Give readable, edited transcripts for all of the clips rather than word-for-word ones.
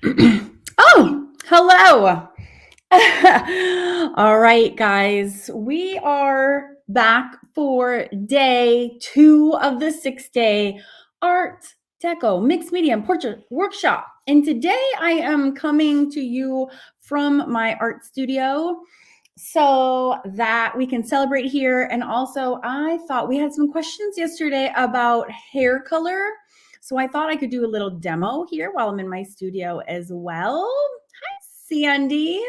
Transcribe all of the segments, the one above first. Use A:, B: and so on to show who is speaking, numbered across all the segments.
A: Oh, hello. All right, guys, we are back for day 2 of the 6-day Art Deco Mixed Media and Portrait Workshop. And today I am coming to you from my art studio so that we can celebrate here. And also, I thought we had some questions yesterday about hair color. So I thought I could do a little demo here while I'm in my studio as well. Sandy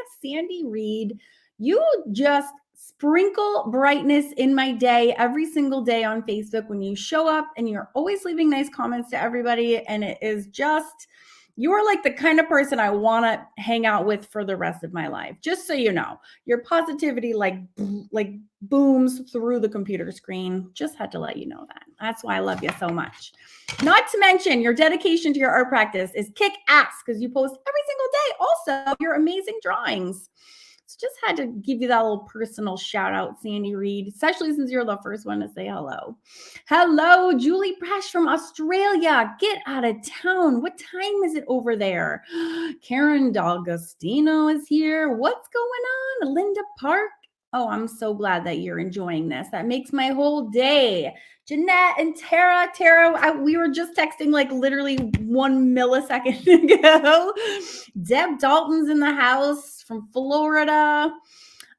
A: Reed, you just sprinkle brightness in my day every single day on Facebook when you show up, and you're always leaving nice comments to everybody. And it is just, you're like the kind of person I want to hang out with for the rest of my life. Just so you know, your positivity like booms through the computer screen. Just had to let you know that. That's why I love you so much. Not to mention, your dedication to your art practice is kick ass because you post every single day. Also, your amazing drawings. So just had to give you that little personal shout out, Sandy Reed, especially since you're the first one to say hello. Hello, Julie Brash from Australia. Get out of town. What time is it over there? Karen D'Agostino is here. What's going on? Linda Park. Oh, I'm so glad that you're enjoying this. That makes my whole day. Jeanette and Tara. We were just texting like literally 1 millisecond ago. Deb Dalton's in the house from Florida.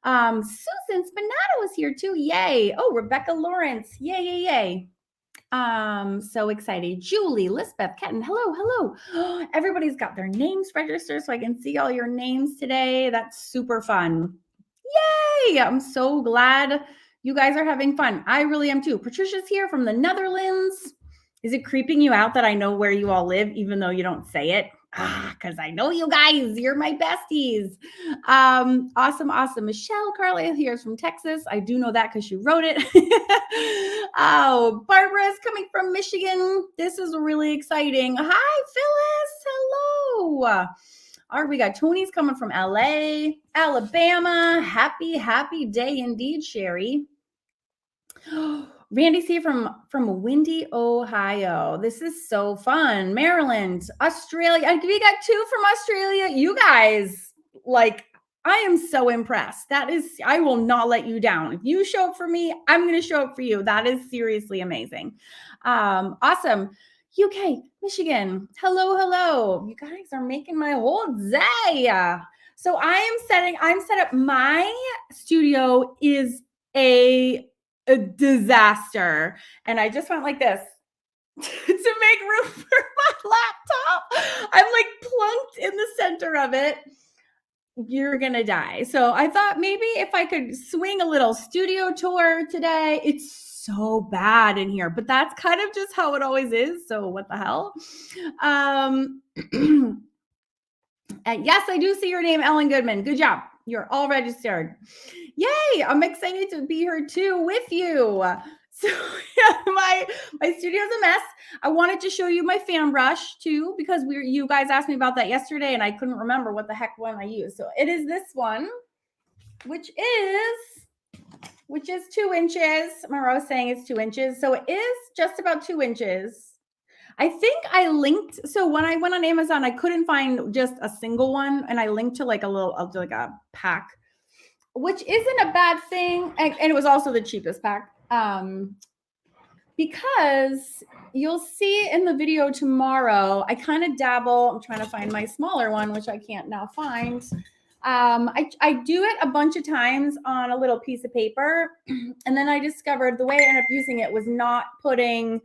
A: Susan Spinato is here too. Yay. Oh, Rebecca Lawrence. Yay. So excited. Julie, Lisbeth, Ketten. Hello. Everybody's got their names registered so I can see all your names today. That's super fun. Yay! I'm so glad you guys are having fun. I really am too. Patricia's here from the Netherlands. Is it creeping you out that I know where you all live, even though you don't say it? Because I know you guys. You're my besties. Awesome. Michelle Carlisle here is from Texas. I do know that because she wrote it. Oh, Barbara's coming from Michigan. This is really exciting. Hi, Phyllis. Hello. All right, we got Tony's coming from LA, Alabama. Happy day indeed, Sherry. Randy's here from Windy, Ohio. This is so fun. Maryland, Australia. We got 2 from Australia. You guys, like, I am so impressed. I will not let you down. If you show up for me, I'm going to show up for you. That is seriously amazing. Awesome. UK, Michigan. Hello. You guys are making my whole day. So I'm set up. My studio is a disaster. And I just went like this to make room for my laptop. I'm like plunked in the center of it. You're going to die. So I thought maybe if I could swing a little studio tour today. It's so bad in here, but that's kind of just how it always is. So what the hell? And yes, I do see your name, Ellen Goodman. Good job. You're all registered. Yay. I'm excited to be here too with you. So yeah, my studio's a mess. I wanted to show you my fan brush too, because you guys asked me about that yesterday and I couldn't remember what the heck one I used. So it is this one, which is 2 inches. Monroe's saying it's 2 inches. So it is just about 2 inches. I think I linked. So when I went on Amazon, I couldn't find just a single one. And I linked to like a pack, which isn't a bad thing. And it was also the cheapest pack. Because you'll see in the video tomorrow, I kind of dabble. I'm trying to find my smaller one, which I can't now find. I do it a bunch of times on a little piece of paper. And then I discovered the way I ended up using it was not putting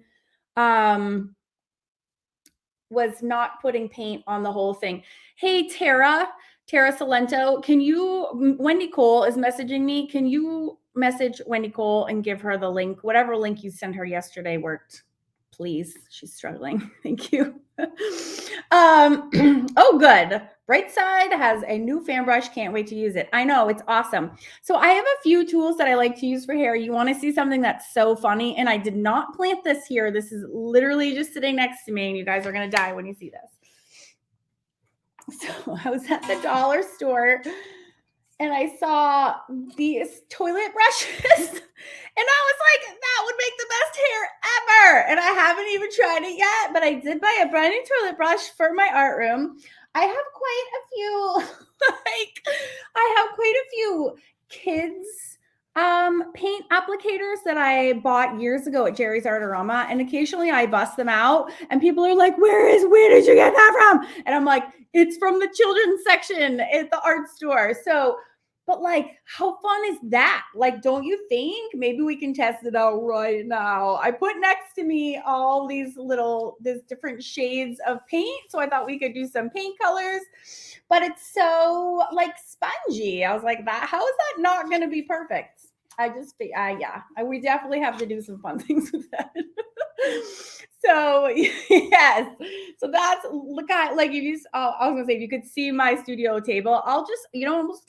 A: paint on the whole thing. Hey, Tara Salento, Wendy Cole is messaging me. Can you message Wendy Cole and give her the link? Whatever link you sent her yesterday worked. Please. She's struggling. Thank you. Oh, good. Brightside has a new fan brush. Can't wait to use it. I know, it's awesome. So I have a few tools that I like to use for hair. You want to see something that's so funny? And I did not plant this here. This is literally just sitting next to me, and you guys are going to die when you see this. So I was at the dollar store and I saw these toilet brushes and I was like, that would make the best hair ever. And I haven't even tried it yet, but I did buy a brand new toilet brush for my art room. I have quite a few, I have quite a few kids paint applicators that I bought years ago at Jerry's Artorama, and occasionally I bust them out and people are like, where did you get that from? And I'm like, it's from the children's section at the art store. So, but like, how fun is that? Like, don't you think? Maybe we can test it out right now. I put next to me all these different shades of paint. So I thought we could do some paint colors, but it's so like spongy. I was like, how is that not going to be perfect? We definitely have to do some fun things with that. So yes, so that's look at like if you. I was gonna say if you could see my studio table, I'm just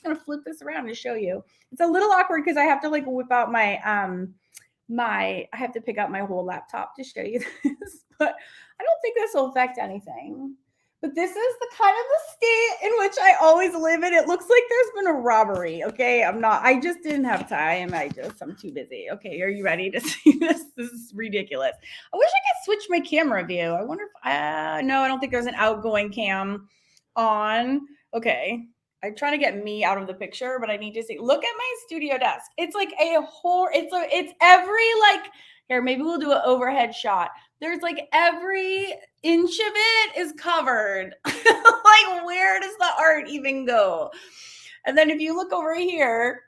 A: gonna flip this around to show you. It's a little awkward because I have to like whip out my I have to pick up my whole laptop to show you this, but I don't think this will affect anything. But this is the kind of the state in which I always live in. It looks like there's been a robbery. Okay. I just didn't have time. I'm too busy. Okay. Are you ready to see this? This is ridiculous. I wish I could switch my camera view. I wonder if, no, I don't think there's an outgoing cam on. Okay. I'm trying to get me out of the picture, but I need to see. Look at my studio desk. It's like it's every like, here, maybe we'll do an overhead shot. There's like every inch of it is covered. Like, where does the art even go? And then if you look over here,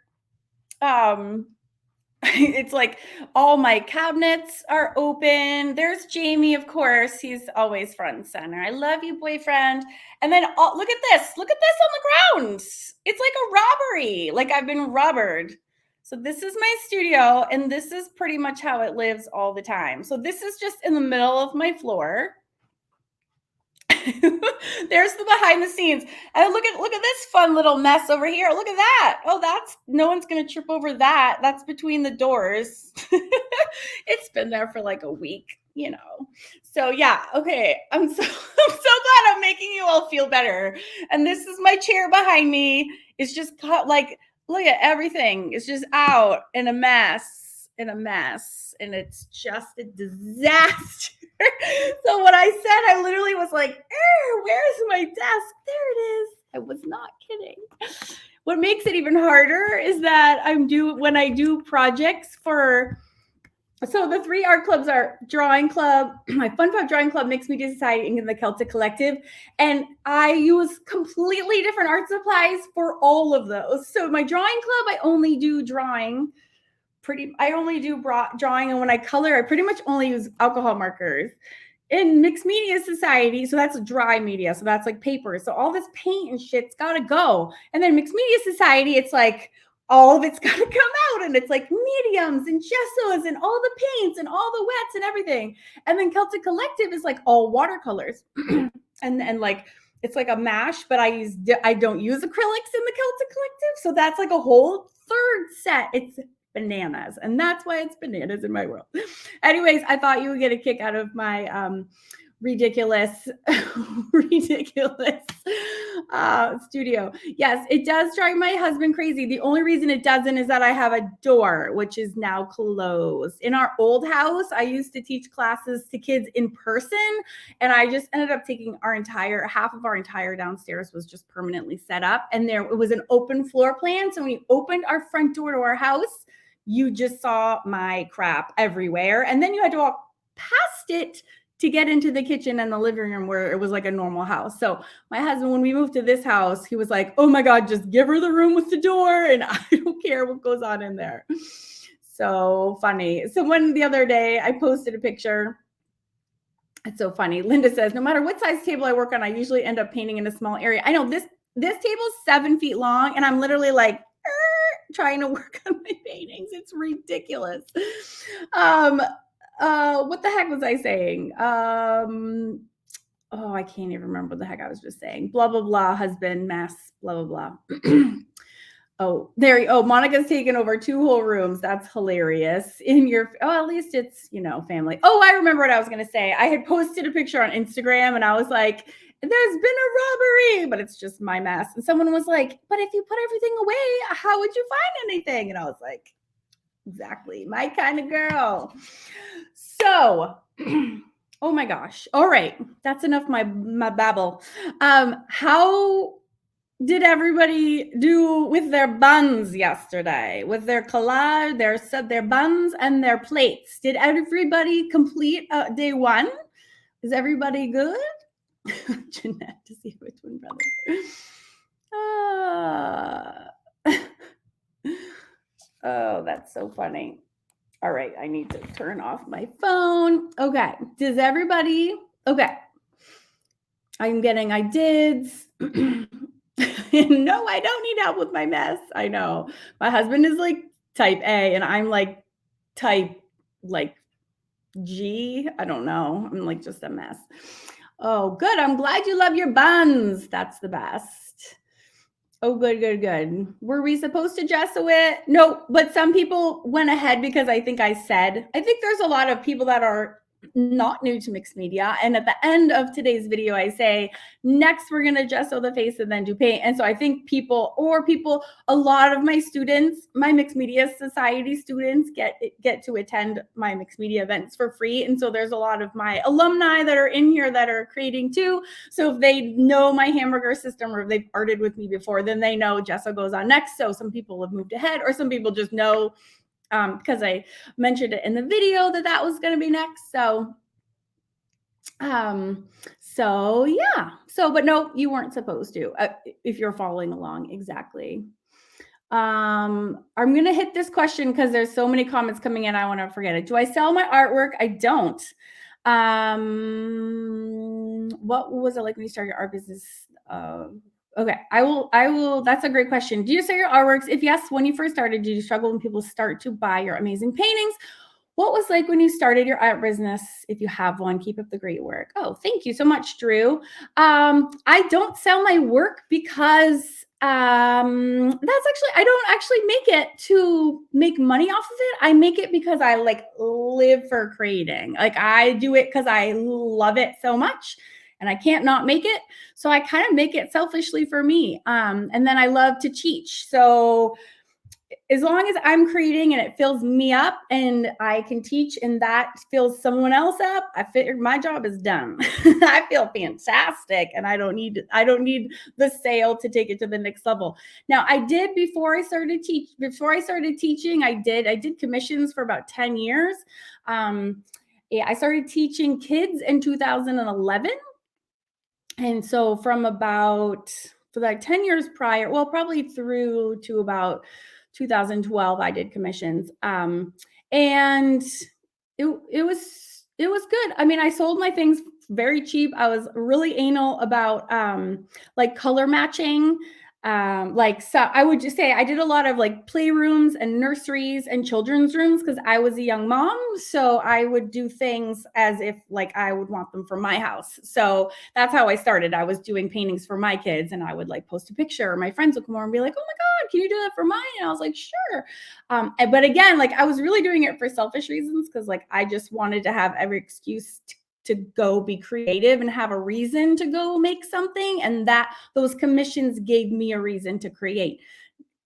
A: it's like all my cabinets are open. There's Jamie, of course. He's always front and center. I love you, boyfriend. And then look at this. Look at this on the ground. It's like a robbery. Like I've been robbered. So this is my studio, and this is pretty much how it lives all the time. So this is just in the middle of my floor. There's the behind the scenes. And look at this fun little mess over here. Look at that. Oh, no one's gonna trip over that. That's between the doors. It's been there for like a week, So yeah, okay. I'm so glad I'm making you all feel better. And this is my chair behind me. It's just like, look at everything. It's just out in a mess, and it's just a disaster. So when I said, I literally was like, where's my desk? There it is. I was not kidding. What makes it even harder is that when I do projects so the 3 art clubs are Drawing Club, my Fun Pub Drawing Club, Mixed Media Society, and the Celtic Collective. And I use completely different art supplies for all of those. So my Drawing Club, I only do drawing. I only do drawing, and when I color, I pretty much only use alcohol markers. In Mixed Media Society, so that's dry media, so that's like paper. So all this paint and shit's gotta go. And then Mixed Media Society, it's like all of it's gotta come out, and it's like mediums and gessos and all the paints and all the wets and everything. And then Celtic Collective is like all watercolors, and like it's like a mash, but I don't use acrylics in the Celtic Collective, so that's like a whole third set. It's bananas, and that's why it's bananas in my world. Anyways, I thought you would get a kick out of my ridiculous studio. Yes, it does drive my husband crazy. The only reason it doesn't is that I have a door, which is now closed. In our old house, I used to teach classes to kids in person, and I just ended up taking half of our entire downstairs was just permanently set up, and it was an open floor plan. So when you opened our front door to our house, you just saw my crap everywhere. And then you had to walk past it to get into the kitchen and the living room where it was like a normal house. So my husband, when we moved to this house, he was like, oh my God, just give her the room with the door, and I don't care what goes on in there. So funny. So the other day I posted a picture. It's so funny. Linda says, no matter what size table I work on, I usually end up painting in a small area. I know this table is 7 feet long, and I'm literally like, trying to work on my paintings. It's ridiculous. What the heck was I saying? I can't even remember what the heck I was just saying. Blah, blah, blah, husband, mess, blah, blah, blah. Monica's taken over 2 whole rooms. That's hilarious. At least it's, family. Oh, I remember what I was going to say. I had posted a picture on Instagram, and I was like, there's been a robbery, but it's just my mess. And someone was like, but if you put everything away, how would you find anything? And I was like, exactly, my kind of girl. So Oh my gosh. All right. That's enough my babble. How did everybody do with their buns yesterday? With their collage, their buns and their plates? Did everybody complete day one? Is everybody good? Jeanette to see which twin brother. Oh, that's so funny. All right, I need to turn off my phone. Okay, does everybody? Okay, I did. No, I don't need help with my mess. I know. My husband is like type A and I'm like type like G. I don't know. I'm like just a mess. Oh, good. I'm glad you love your buns. That's the best. Oh, good. Were we supposed to gesso it? No, but some people went ahead because I think there's a lot of people that are not new to mixed media. And at the end of today's video, I say, next we're going to gesso the face and then do paint. And so I think a lot of my students, my mixed media society students get to attend my mixed media events for free. And so there's a lot of my alumni that are in here that are creating too. So if they know my hamburger system or if they've arted with me before, then they know gesso goes on next. So some people have moved ahead or some people just know because I mentioned it in the video that was going to be next. So yeah. But no, you weren't supposed to if you're following along. Exactly. I'm going to hit this question because there's so many comments coming in. I want to forget it. Do I sell my artwork? I don't. What was it like when you started your art business? Okay, I will. That's a great question. Do you sell your artworks? If yes, when you first started, did you struggle when people start to buy your amazing paintings? What was like when you started your art business? If you have one, keep up the great work. Oh, thank you so much, Drew. I don't sell my work because I don't actually make it to make money off of it. I make it because I like live for creating. Like I do it because I love it so much and I can't not make it. So I kind of make it selfishly for me. And then I love to teach. So as long as I'm creating and it fills me up and I can teach and that fills someone else up, I figure my job is done. I feel fantastic and I don't need the sale to take it to the next level. Now I did before I started teaching, I did commissions for about 10 years. I started teaching kids in 2011. And so from about for like 10 years prior, well, probably through to about 2012, I did commissions. And it was good. I mean, I sold my things very cheap. I was really anal about like color matching. So I would just say I did a lot of like playrooms and nurseries and children's rooms because I was a young mom. So I would do things as if like I would want them for my house. So that's how I started. I was doing paintings for my kids and I would like post a picture. My friends would come over and be like, oh my God, can you do that for mine? And I was like, sure. But again, like I was really doing it for selfish reasons because like I just wanted to have every excuse to go be creative and have a reason to go make something. And those commissions gave me a reason to create.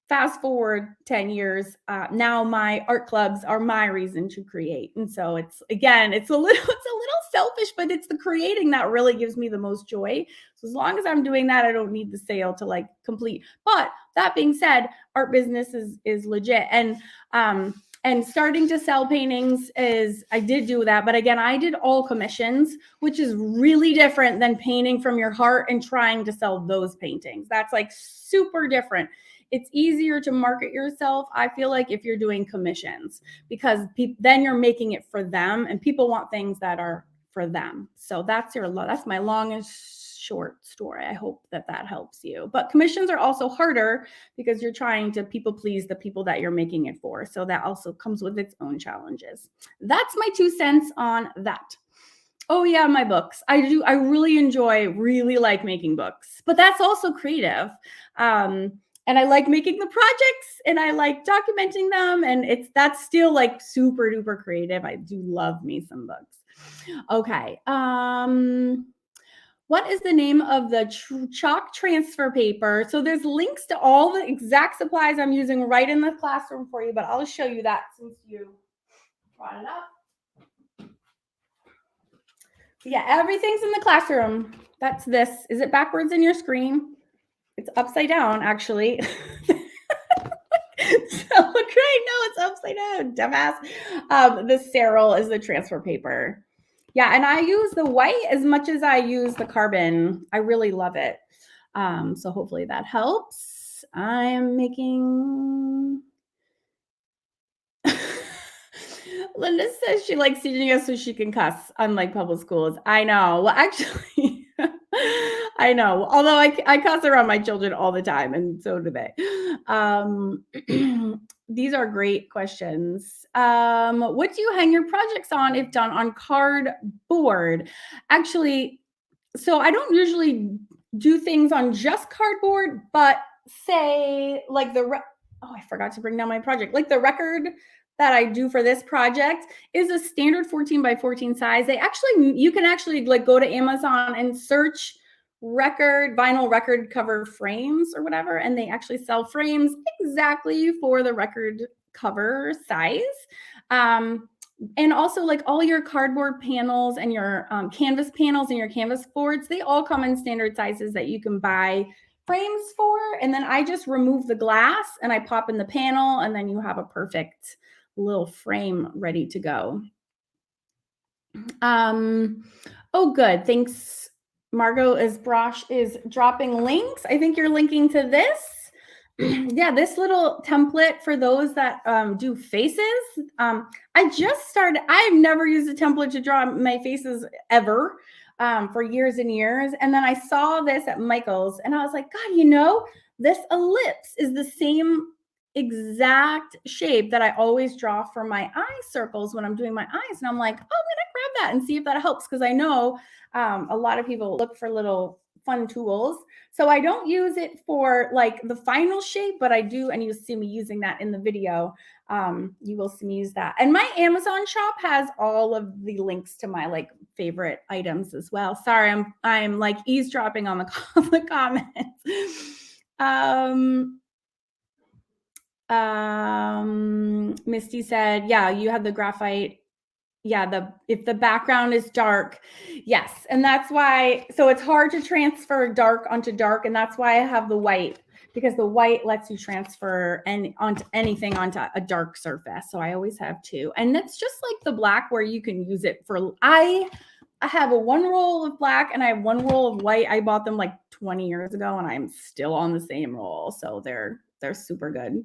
A: Fast forward 10 years, now my art clubs are my reason to create. And so it's a little selfish, but it's the creating that really gives me the most joy. So as long as I'm doing that, I don't need the sale to like complete. But that being said, art business is legit. And starting to sell paintings I did do that. But again, I did all commissions, which is really different than painting from your heart and trying to sell those paintings. That's like super different. It's easier to market yourself, I feel like, if you're doing commissions because then you're making it for them and people want things that are for them. So that's my long and short story. I hope that helps you. But commissions are also harder because you're trying to people please the people that you're making it for. So that also comes with its own challenges. That's my 2 cents on that. Oh yeah, my books. I really like making books, but that's also creative. And I like making the projects and I like documenting them. And that's still like super duper creative. I do love me some books. Okay. What is the name of the chalk transfer paper? So there's links to all the exact supplies I'm using right in the classroom for you, but I'll show you that since you brought it up. Yeah, everything's in the classroom. That's this. Is it backwards in your screen? It's upside down, actually. So look right now, it's upside down, dumbass. The sterile is the transfer paper. Yeah, and I use the white as much as I use the carbon. I really love it. So hopefully that helps. I'm making. Linda says she likes teaching us so she can cuss, unlike public schools. I know. Well, actually, I know. Although I cuss around my children all the time, and so do they. These are great questions. What do you hang your projects on if done on cardboard? Actually, so I don't usually do things on just cardboard, but say like I forgot to bring down my project. Like the record that I do for this project is a standard 14 by 14 size. You can actually like go to Amazon and search vinyl record cover frames or whatever, and they actually sell frames exactly for the record cover size. And also like all your cardboard panels and your canvas panels and your canvas boards, they all come in standard sizes that you can buy frames for. And then I just remove the glass and I pop in the panel, and then you have a perfect little frame ready to go. Oh, good. Thanks. Margo is dropping links. I think you're linking to this. Yeah, this little template for those that do faces. I just started. I've never used a template to draw my faces ever for years and years. And then I saw this at Michael's and I was like, God, this ellipse is the same exact shape that I always draw for my eye circles when I'm doing my eyes. And I'm like, oh, I'm going to grab that and see if that helps. Because I know a lot of people look for little fun tools. So I don't use it for like the final shape, but I do, and you'll see me using that in the video. You will see me use that. And my Amazon shop has all of the links to my like favorite items as well. Sorry, I'm like eavesdropping on the comments. Misty said, yeah, you have the graphite. Yeah, if the background is dark, yes. And that's why, so it's hard to transfer dark onto dark. And that's why I have the white, because the white lets you transfer onto anything onto a dark surface. So I always have two. And it's just like the black where you can use it for, I have one roll of black and I have one roll of white. I bought them like 20 years ago and I'm still on the same roll. So they're super good.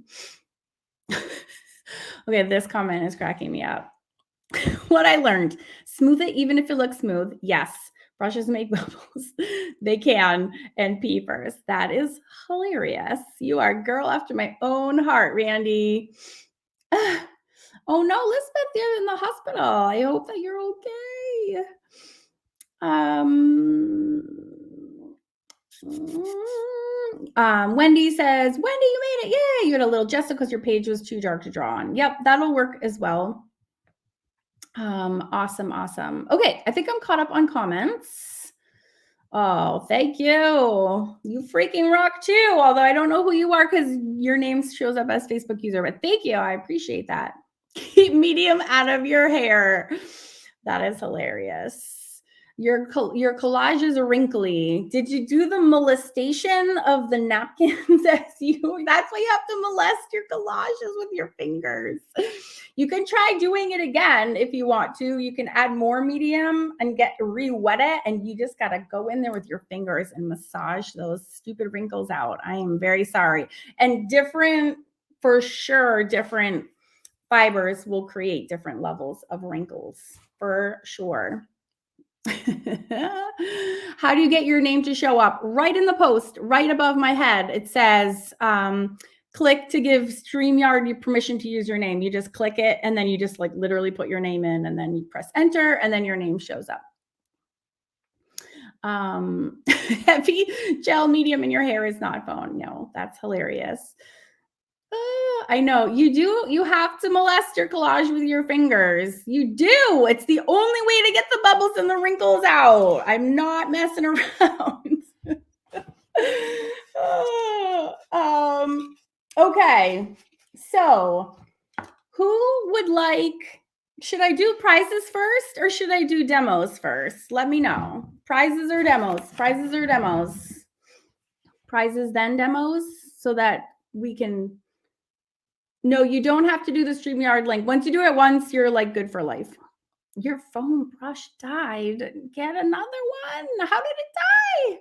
A: Okay, this comment is cracking me up. What I learned, smooth it even if it looks smooth. Yes, brushes make bubbles. They can, and pee first. That is hilarious. You are a girl after my own heart, Randy. Oh no, Elizabeth, you're in the hospital. I hope that you're okay. Wendy says, Wendy, you made it. Yay, you had a little gesso because your page was too dark to draw on. Yep, that'll work as well. Awesome. Okay, I think I'm caught up on comments. Oh, thank you. You freaking rock too. Although I don't know who you are because your name shows up as Facebook user, but thank you. I appreciate that. Keep medium out of your hair. That is hilarious. Your collage is wrinkly. Did you do the molestation of the napkins that's why you have to molest your collages with your fingers. You can try doing it again if you want to. You can add more medium and re-wet it, and you just gotta go in there with your fingers and massage those stupid wrinkles out. I am very sorry. And different fibers will create different levels of wrinkles for sure. How do you get your name to show up? Right in the post, right above my head, it says, click to give StreamYard your permission to use your name. You just click it, and then you just like literally put your name in, and then you press enter, and then your name shows up. Heavy gel medium in your hair is not phone. No, that's hilarious. I know you have to molest your collage with your fingers. You do. It's the only way to get the bubbles and the wrinkles out. I'm not messing around. Okay. So who would like Should I do prizes first or should I do demos first? Let me know. Prizes or demos? Prizes or demos? Prizes then demos so that we can. No, you don't have to do the StreamYard link. Once you do it once, you're like good for life. Your foam brush died. Get another one. How did it die?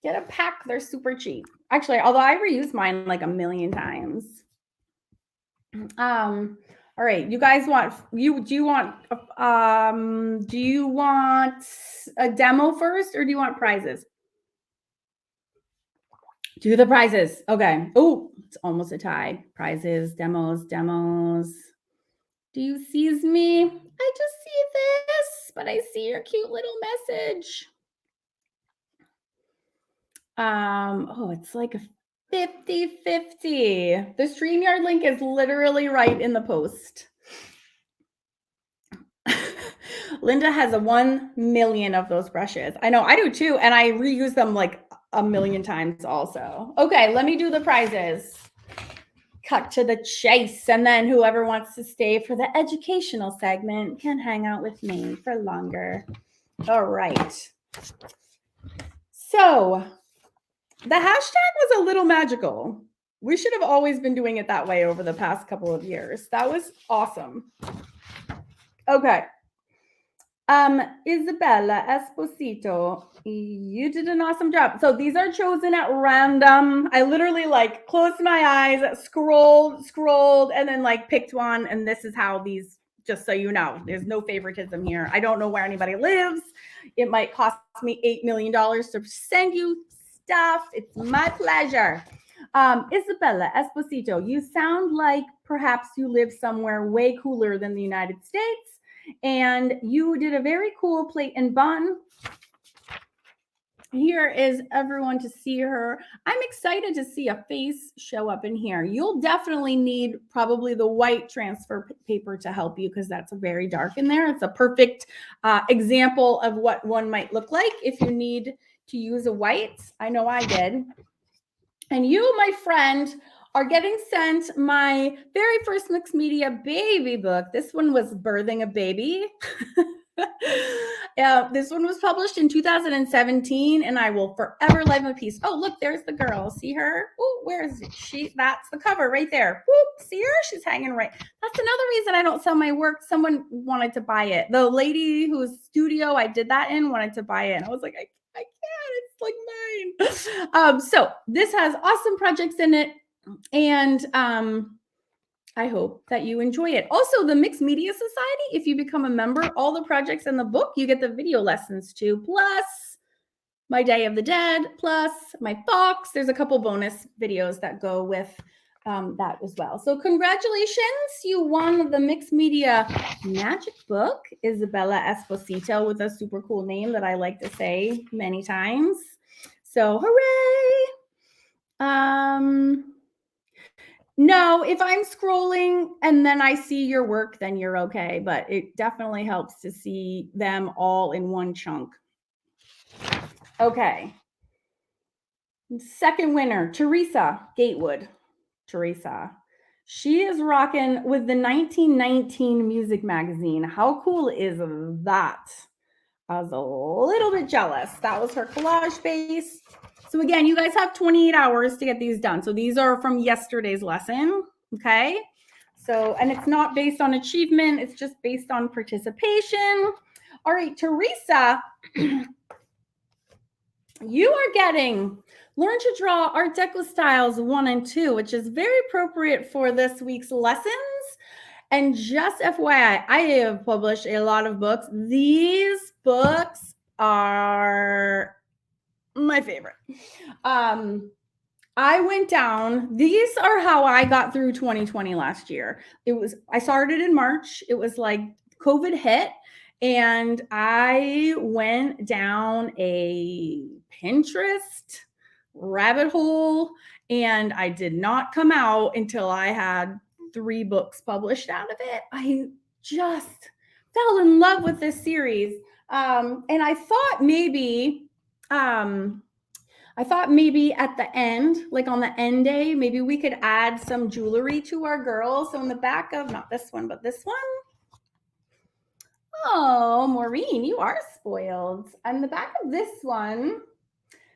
A: Get a pack. They're super cheap. Actually, although I reuse mine like a million times. All right, you guys want do you want a demo first or do you want prizes? Do the prizes. Okay. Oh, it's almost a tie. Prizes, demos. Do you seize me? I just see this, but I see your cute little message. Oh, it's like a 50-50. The StreamYard link is literally right in the post. Linda has a 1 million of those brushes. I know, I do too. And I reuse them like a million times also. Okay, let me do the prizes. Cut to the chase. And then whoever wants to stay for the educational segment can hang out with me for longer. All right. So the hashtag was a little magical. We should have always been doing it that way over the past couple of years. That was awesome. Okay. Isabella Esposito, you did an awesome job. So these are chosen at random. I literally like closed my eyes, scrolled, and then like picked one. And this is how these, just so you know, there's no favoritism here. I don't know where anybody lives. It might cost me $8 million to send you stuff. It's my pleasure. Isabella Esposito, you sound like perhaps you live somewhere way cooler than the United States. And you did a very cool plate and bun. Here is everyone to see her. I'm excited to see a face show up in here. You'll definitely need probably the white transfer paper to help you because that's very dark in there. It's a perfect example of what one might look like if you need to use a white. I know I did. And you, my friend, are getting sent my very first mixed media baby book. This one was Birthing a Baby. This one was published in 2017, and I will forever love my piece. Oh, look, there's the girl. See her? Oh, where is she? That's the cover right there. Whoop, see her? She's hanging right. That's another reason I don't sell my work. Someone wanted to buy it. The lady whose studio I did that in wanted to buy it. And I was like, I can't. It's like mine. So this has awesome projects in it. And I hope that you enjoy it. Also, the Mixed Media Society, if you become a member, all the projects in the book, you get the video lessons too, plus my Day of the Dead, plus my Fox. There's a couple bonus videos that go with that as well. So congratulations, you won the Mixed Media Magic Book, Isabella Esposito, with a super cool name that I like to say many times. So hooray! No, if I'm scrolling and then I see your work, then you're okay. But it definitely helps to see them all in one chunk. Okay. Second winner, Teresa Gatewood. Teresa. She is rocking with the 1919 Music Magazine. How cool is that? I was a little bit jealous. That was her collage base. So again, you guys have 28 hours to get these done. So these are from yesterday's lesson, okay? So, and it's not based on achievement. It's just based on participation. All right, Teresa, you are getting Learn to Draw Art Deco Styles 1 and 2, which is very appropriate for this week's lessons. And just FYI, I have published a lot of books. These books are my favorite. I went down. These are how I got through 2020 last year. I started in March. It was like COVID hit. And I went down a Pinterest rabbit hole. And I did not come out until I had 3 books published out of it. I just fell in love with this series. And I thought maybe at the end, like on the end day, maybe we could add some jewelry to our girls. So in the back of, not this one, but this one, Oh, Maureen, you are spoiled. On the back of this one,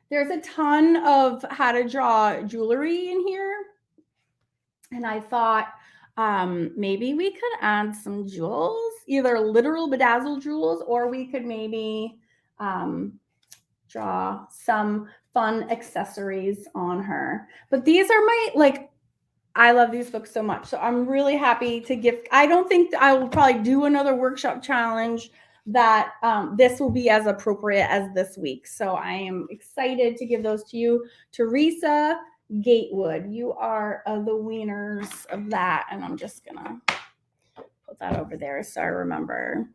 A: there's a ton of how to draw jewelry in here. And I thought maybe we could add some jewels, either literal bedazzled jewels, or we could maybe draw some fun accessories on her. But these are my, like, I love these books so much. So I'm really happy to give. I don't think I will probably do another workshop challenge that this will be as appropriate as this week. So I am excited to give those to you. Teresa Gatewood, you are the winners of that. And I'm just going to put that over there so I remember.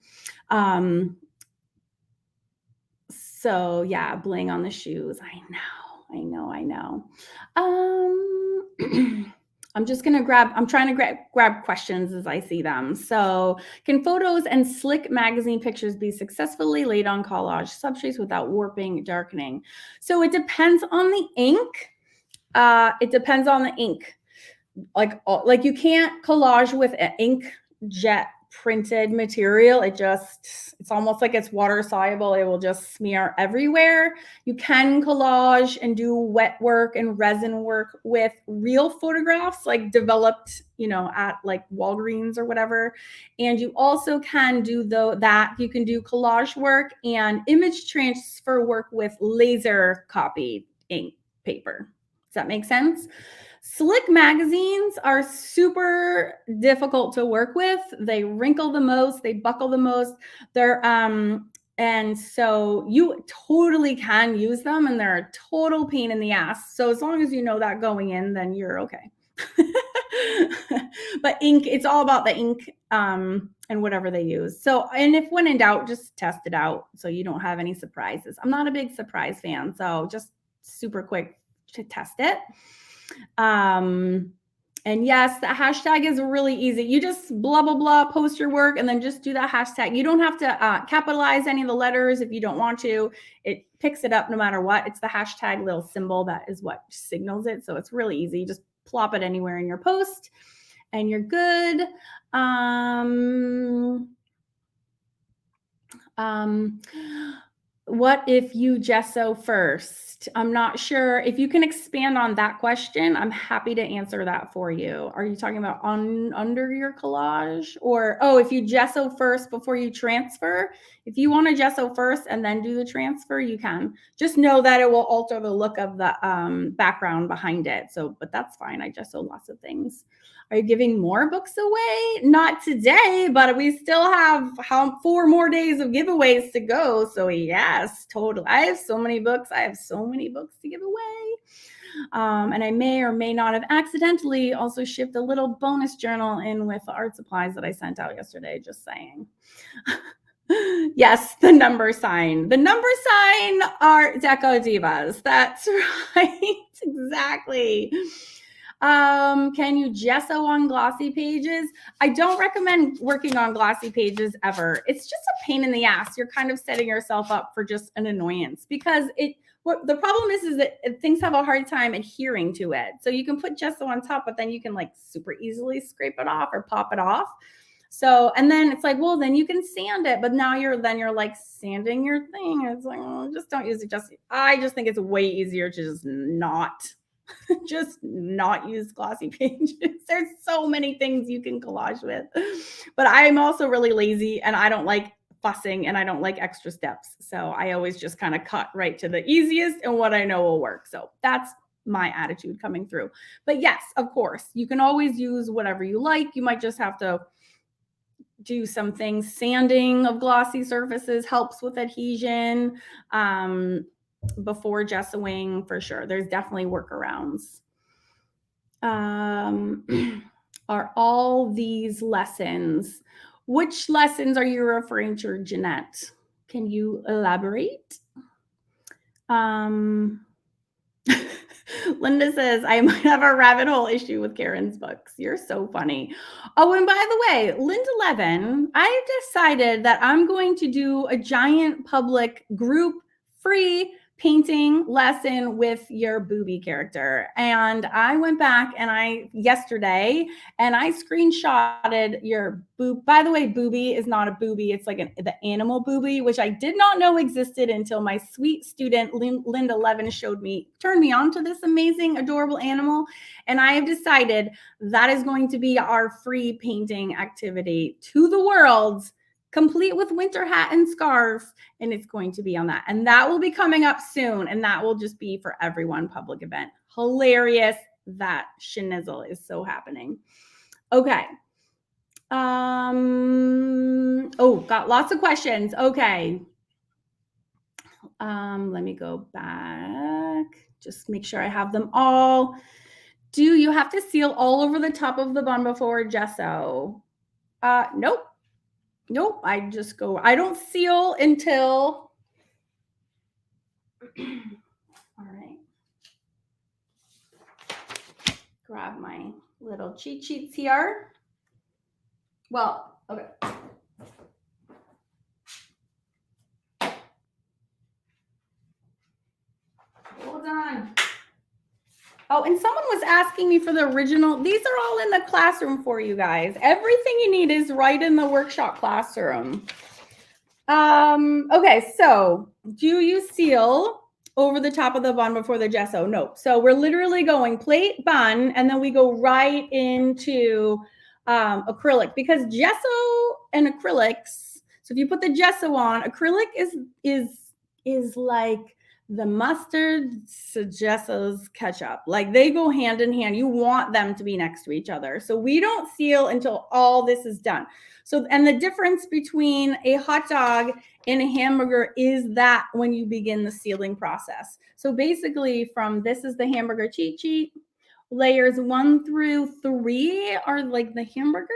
A: So yeah, bling on the shoes. I know. I'm just going to I'm trying to grab questions as I see them. So, can photos and slick magazine pictures be successfully laid on collage substrates without warping, darkening? So it depends on the ink. Like you can't collage with an inkjet printed material. It's almost like it's water soluble. It will just smear everywhere. You can collage and do wet work and resin work with real photographs, like developed, at like Walgreens or whatever. And you also can do that. You can do collage work and image transfer work with laser copied ink paper. Does that make sense? Slick magazines are super difficult to work with. They wrinkle the most, they buckle the most. And so you totally can use them, and they're a total pain in the ass. So as long as you know that going in, then you're okay. But ink, it's all about the ink and whatever they use. So, and if when in doubt, just test it out so you don't have any surprises. I'm not a big surprise fan, so just super quick to test it. And yes, the hashtag is really easy. You just blah, blah, blah, post your work and then just do that hashtag. You don't have to capitalize any of the letters if you don't want to. It picks it up no matter what. It's the hashtag little symbol that is what signals it. So it's really easy. You just plop it anywhere in your post and you're good. What if you gesso first? I'm not sure if you can expand on that question. I'm happy to answer that for you. Are you talking about under your collage, or if you gesso first before you transfer? If you want to gesso first and then do the transfer, you can. Just know that it will alter the look of the background behind it. So, but that's fine. I gesso lots of things. Are you giving more books away? Not today, but we still have 4 more days of giveaways to go. So yes, totally. I have so many books. To give away. And I may or may not have accidentally also shipped a little bonus journal in with the art supplies that I sent out yesterday. Just saying. Yes, the number sign. The number sign are Deco Divas. That's right. Exactly. Can you gesso on glossy pages? I don't recommend working on glossy pages ever. It's just a pain in the ass. You're kind of setting yourself up for just an annoyance, because the problem is that things have a hard time adhering to it. So you can put gesso on top, but then you can like super easily scrape it off or pop it off. So, and then it's like, well, then you can sand it, but now you're like sanding your thing. It's like, just don't use it. I just think it's way easier to just not use glossy pages. There's so many things you can collage with, but I'm also really lazy and I don't like fussing and I don't like extra steps. So I always just kind of cut right to the easiest and what I know will work. So that's my attitude coming through. But yes, of course, you can always use whatever you like. You might just have to do some things. Sanding of glossy surfaces helps with adhesion. Before gessoing, for sure. There's definitely workarounds. Are all these lessons? Which lessons are you referring to, Jeanette? Can you elaborate? Linda says, I might have a rabbit hole issue with Karen's books. You're so funny. Oh, and by the way, Linda Levin, I decided that I'm going to do a giant public group free painting lesson with your booby character. And I went back and yesterday and I screenshotted your boob. By the way, booby is not a booby. It's like the animal booby, which I did not know existed until my sweet student, Linda Levin, turned me on to this amazing, adorable animal. And I have decided that is going to be our free painting activity to the world, complete with winter hat and scarf, and it's going to be on that. And that will be coming up soon, and that will just be for everyone, public event. Hilarious. That schnizzle is so happening. Okay. Oh, got lots of questions. Okay. Let me go back. Just make sure I have them all. Do you have to seal all over the top of the bun before gesso? Nope. Nope, I don't seal until, all right. Grab my little cheat sheets here. Well, okay. Hold on. Oh, and someone was asking me for the original. These are all in the classroom for you guys. Everything you need is right in the workshop classroom. Okay, so do you seal over the top of the bun before the gesso? No. So we're literally going plate, bun, and then we go right into acrylic, because gesso and acrylics. So if you put the gesso on, acrylic is like the mustard to gesso's ketchup. Like they go hand in hand. You want them to be next to each other. So we don't seal until all this is done. So, and the difference between a hot dog and a hamburger is that when you begin the sealing process. So basically this is the hamburger cheat sheet. Layers 1 through 3 are like the hamburger.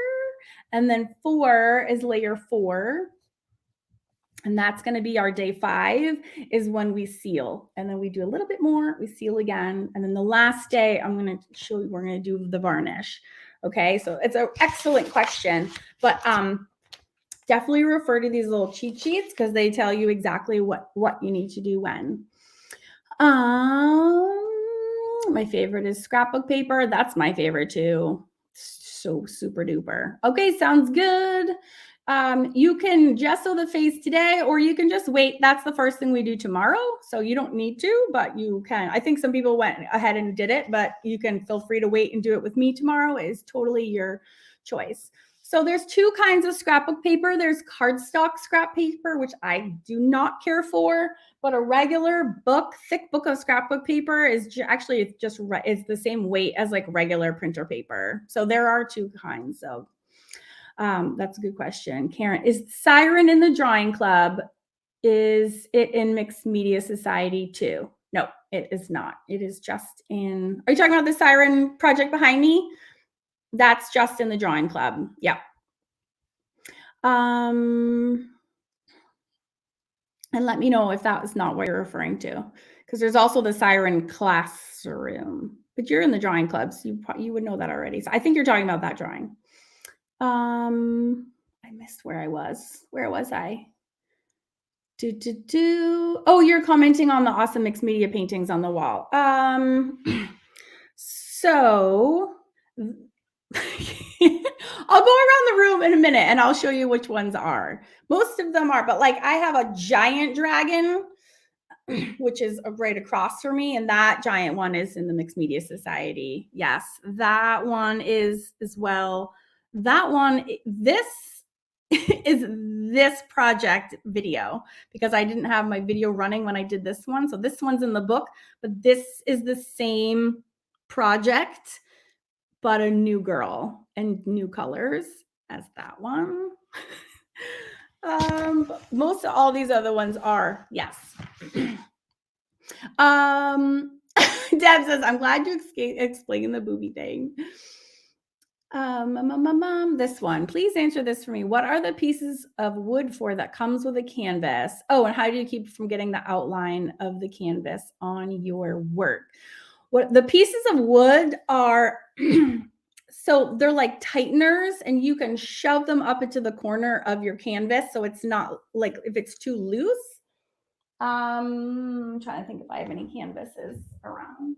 A: And then 4 is layer 4. And that's going to be our day 5 is when we seal. And then we do a little bit more, we seal again. And then the last day, I'm going to show you, we're going to do the varnish. Okay, so it's an excellent question, but definitely refer to these little cheat sheets because they tell you exactly what you need to do when. My favorite is scrapbook paper. That's my favorite too. So super duper. Okay, sounds good. You can gesso the face today, or you can just wait. That's the first thing we do tomorrow. So you don't need to, but you can. I think some people went ahead and did it, but you can feel free to wait and do it with me tomorrow. It's totally your choice. So there's 2 kinds of scrapbook paper. There's cardstock scrap paper, which I do not care for, but a regular thick book of scrapbook paper is actually it's the same weight as like regular printer paper. So there are 2 kinds. So that's a good question. Karen, is Siren in the drawing club? Is it in Mixed Media Society too? No, it is not. It is just in, are you talking about the Siren project behind me? That's just in the drawing club. Yeah. And let me know if that was not what you're referring to, because there's also the Siren classroom, but you're in the drawing club, so you would know that already. So I think you're talking about that drawing. I missed where I was. Where was I? Oh, you're commenting on the awesome mixed media paintings on the wall. So I'll go around the room in a minute and I'll show you which ones are. Most of them are, but like I have a giant dragon, which is right across from me, and that giant one is in the Mixed Media Society. Yes, that one is as well. That one, this is this project video, because I didn't have my video running when I did this one. So this one's in the book, but this is the same project, but a new girl and new colors as that one. Most of all these other ones are, yes. Deb says, I'm glad you explained the booby thing. This one, please answer this for me. What are the pieces of wood for that comes with a canvas? Oh, and how do you keep from getting the outline of the canvas on your work? What the pieces of wood are, so they're like tighteners, and you can shove them up into the corner of your canvas. So it's not like if it's too loose, I'm trying to think if I have any canvases around.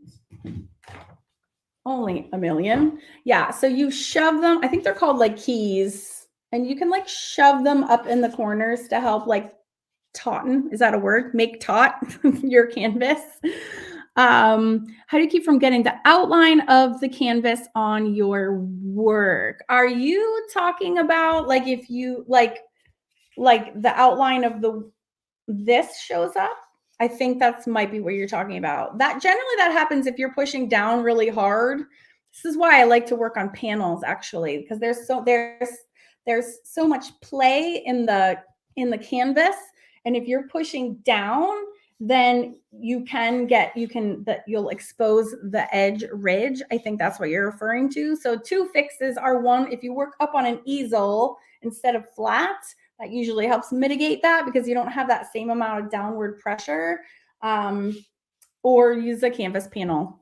A: Only a million. Yeah. So you shove them. I think they're called like keys, and you can like shove them up in the corners to help like tauten. Is that a word? Make taut your canvas. How do you keep from getting the outline of the canvas on your work? Are you talking about like if you like the outline of this shows up? I think that's might be what you're talking about. That generally that happens if you're pushing down really hard. This is why I like to work on panels actually, because there's so much play in the canvas, and if you're pushing down, then you'll expose the edge ridge. I think that's what you're referring to. So two fixes are, one, if you work up on an easel instead of flat, that usually helps mitigate that because you don't have that same amount of downward pressure, or use a canvas panel.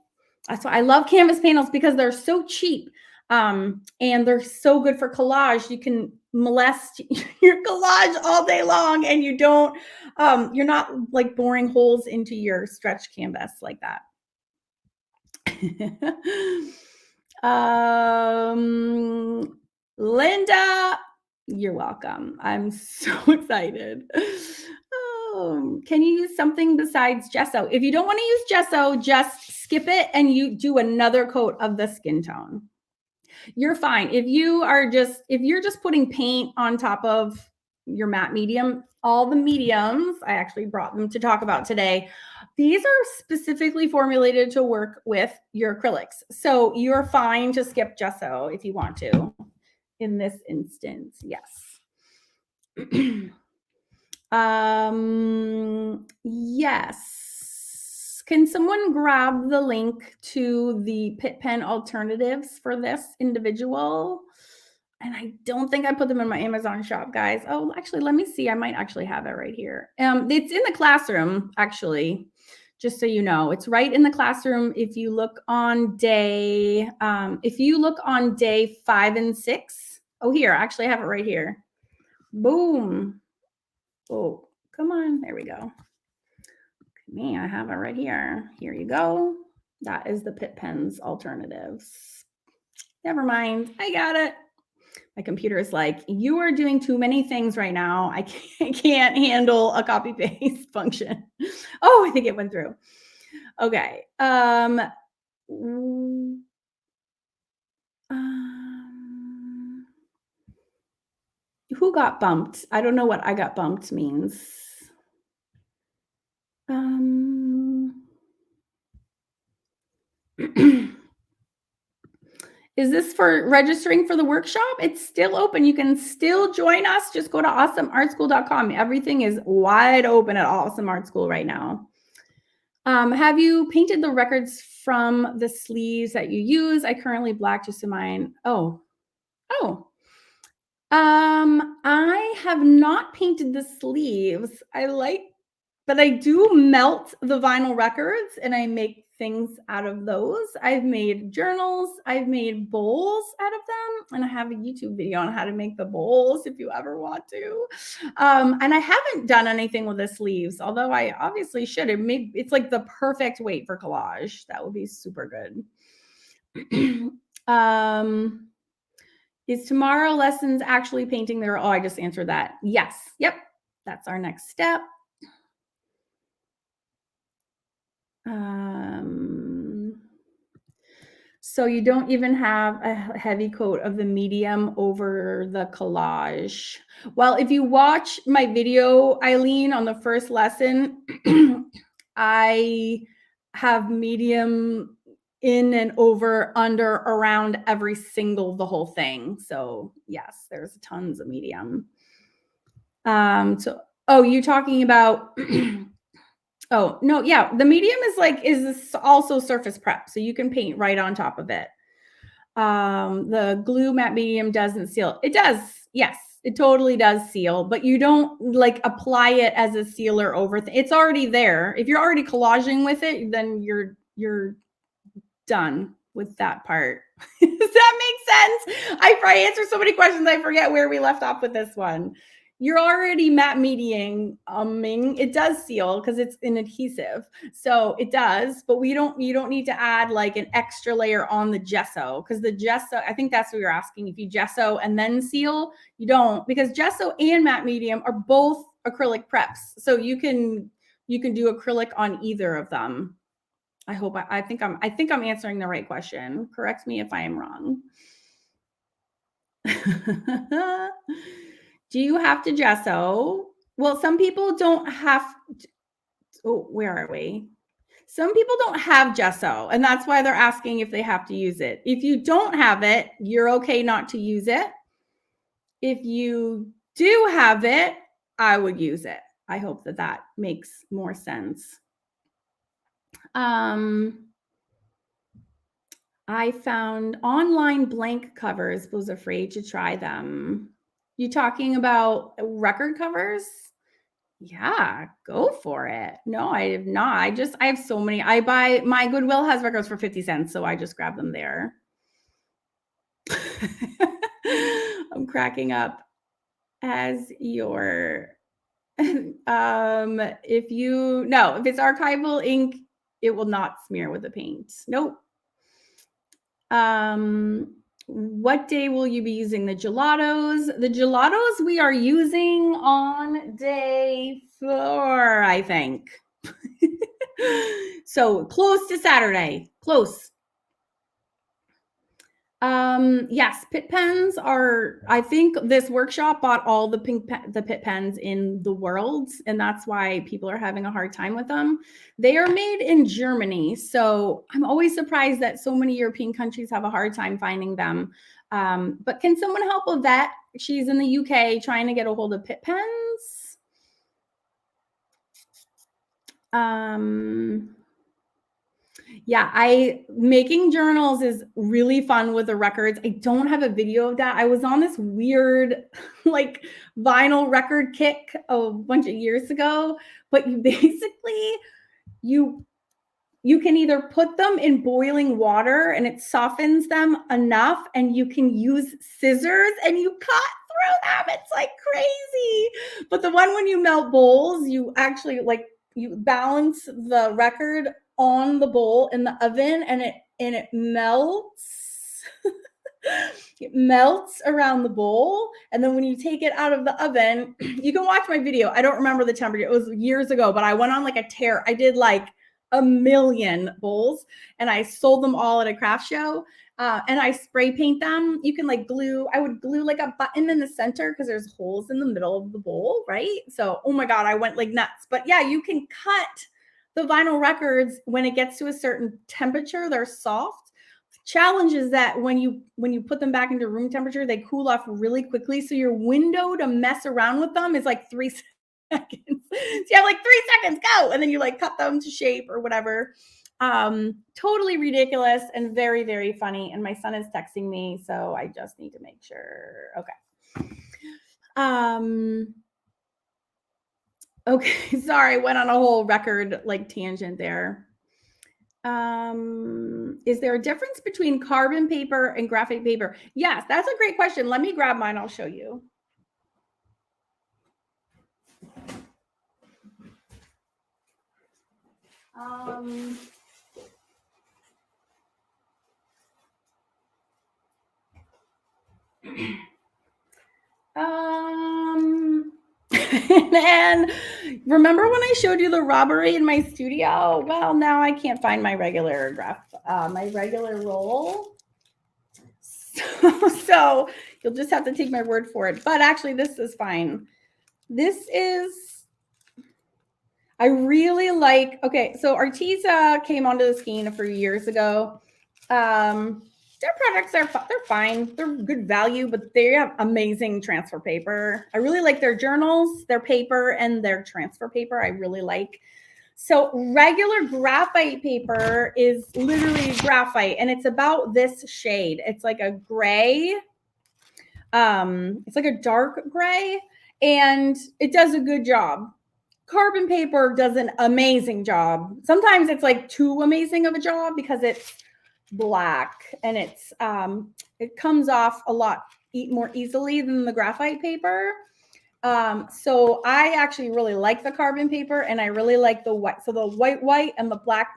A: That's why I love canvas panels, because they're so cheap, and they're so good for collage. You can molest your collage all day long, and you don't, you're not like boring holes into your stretch canvas like that. Linda, you're welcome. I'm so excited. Can you use something besides gesso? If you don't want to use gesso, just skip it and you do another coat of the skin tone. You're fine. If you're just putting paint on top of your matte medium, all the mediums, I actually brought them to talk about today. These are specifically formulated to work with your acrylics. So you're fine to skip gesso if you want to in this instance. Yes. Yes. Can someone grab the link to the Pitt pen alternatives for this individual? And I don't think I put them in my Amazon shop, guys. Oh, actually, let me see. I might actually have it right here. It's in the classroom, actually, just so you know. It's right in the classroom. If you look on day 5 and 6. Oh, here, actually, I have it right here. Boom. Oh, come on. There we go. Me, I have it right here. Here you go. That is the Pitt Pens alternatives. Never mind. I got it. My computer is like, you are doing too many things right now. I can't handle a copy paste function. Oh, I think it went through. Okay. Who got bumped? I don't know what I got bumped means. Is this for registering for the workshop? It's still open. You can still join us. Just go to awesomeartschool.com. Everything is wide open at Awesome Art School right now. Have you painted the records from the sleeves that you use? I currently black just in mine. I have not painted the sleeves. But I do melt the vinyl records and I make things out of those. I've made journals, I've made bowls out of them, and I have a YouTube video on how to make the bowls if you ever want to. And I haven't done anything with the sleeves, although I obviously should. It's like the perfect weight for collage. That would be super good. Is tomorrow lessons actually painting there? Oh, I just answered that. Yes. Yep. That's our next step. So you don't even have a heavy coat of the medium over the collage. Well, if you watch my video, Eileen, on the first lesson, I have medium in and over, under, around every single, the whole thing. So yes, there's tons of medium. You talking about oh, no, yeah. The medium is also surface prep, so you can paint right on top of it. The glue matte medium doesn't seal. It does. Yes, it totally does seal, but you don't like apply it as a sealer over. It's already there. If you're already collaging with it, then you're done with that part. Does that make sense? I answered so many questions, I forget where we left off with this one. you're already matte mediating. It does seal because it's an adhesive, so it does. But you don't need to add like an extra layer on the gesso, because the gesso, I think that's what you're asking. If you gesso and then seal, you don't, because gesso and matte medium are both acrylic preps, so you can do acrylic on either of them. I think I'm answering the right question. Correct me if I am wrong. Do you have to gesso? Well, some people don't have. Oh, where are we? Some people don't have gesso, and that's why they're asking if they have to use it. If you don't have it, you're okay not to use it. If you do have it, I would use it. I hope that makes more sense. I found online blank covers, but was afraid to try them. You talking about record covers? Yeah, go for it. No, I have not. I have so many. My Goodwill has records for 50 cents, so I just grab them there. I'm cracking up as your if it's archival ink, it will not smear with the paint. Nope. What day will you be using the gelatos? The gelatos we are using on day 4, I think. So close to Saturday. Close. Yes, pit pens are, I think this workshop bought all the pit pens in the world, and that's why people are having a hard time with them. They are made in Germany, so I'm always surprised that so many European countries have a hard time finding them. But can someone help Yvette? She's in the UK trying to get a hold of pit pens. Yeah, making journals is really fun with the records. I don't have a video of that. I was on this weird like vinyl record kick a bunch of years ago, but you basically you can either put them in boiling water and it softens them enough, and you can use scissors and you cut through them. It's like crazy. But the one when you melt bowls, you actually you balance the record on the bowl in the oven, and it melts. It melts around the bowl, and then when you take it out of the oven, you can watch my video. I don't remember the temperature. It was years ago, but I went on like a tear. I did like a million bowls, and I sold them all at a craft show. And I spray paint them. You can like glue. I would glue like a button in the center because there's holes in the middle of the bowl, right? So, oh my God, I went like nuts. But yeah, you can cut the vinyl records when it gets to a certain temperature. They're soft. Challenge is that when you put them back into room temperature, they cool off really quickly. So your window to mess around with them is like 3 seconds. So you have like 3 seconds, go, and then you like cut them to shape or whatever. Totally ridiculous and very, very funny. And my son is texting me, so I just need to make sure. Okay. Okay, sorry, I went on a whole record like tangent there. Is there a difference between carbon paper and graphite paper? Yes, that's a great question. Let me grab mine. I'll show you. And remember when I showed you the robbery in my studio? Well, now I can't find my regular roll. So you'll just have to take my word for it. But actually, this is fine. I really like, okay, so Arteza came onto the scene a few years ago. Their products they're fine. They're good value, but they have amazing transfer paper. I really like their journals, their paper, and their transfer paper. I really like. So regular graphite paper is literally graphite, and it's about this shade. It's like a gray. It's like a dark gray, and it does a good job. Carbon paper does an amazing job. Sometimes it's like too amazing of a job because it's black, and it comes off a lot more easily than the graphite paper. So I actually really like the carbon paper, and I really like the white. So the white and the black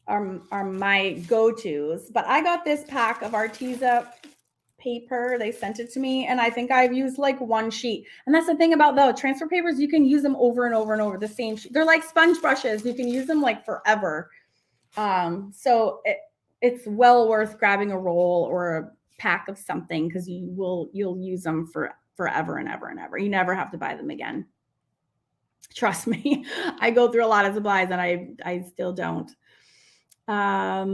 A: are my go-tos. But I got this pack of Arteza paper. They sent it to me, and I think I've used like one sheet. And that's the thing about the transfer papers, you can use them over and over and over, the same sheet. They're like sponge brushes. You can use them like forever. So it's well worth grabbing a roll or a pack of something, because you'll use them for forever and ever and ever. You never have to buy them again. Trust me. I go through a lot of supplies and I still don't. I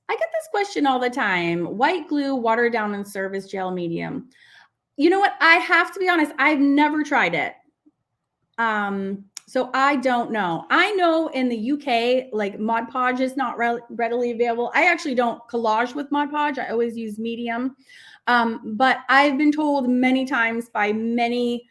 A: get this question all the time. White glue, water down, and serve as gel medium. You know what? I have to be honest. I've never tried it. So I don't know. I know in the UK, like Mod Podge is not readily available. I actually don't collage with Mod Podge. I always use medium. But I've been told many times by many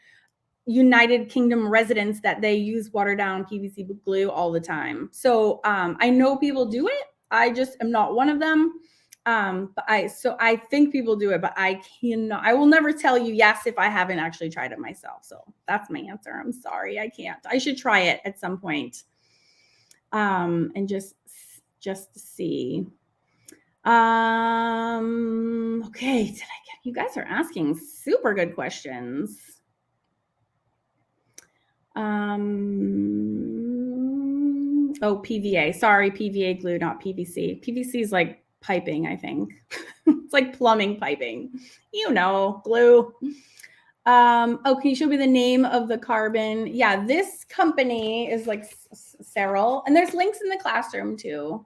A: United Kingdom residents that they use watered down PVC glue all the time. So I know people do it. I just am not one of them. But I think people do it, but I will never tell you yes if I haven't actually tried it myself. So that's my answer. I'm sorry, I can't. I should try it at some point. And just to see. Okay, you guys are asking super good questions. Oh, PVA. Sorry, PVA glue, not PVC. PVC is like piping, I think. It's like plumbing piping. You know, glue. Oh, can you show me the name of the carbon? Yeah, this company is like Ceril, and there's links in the classroom too.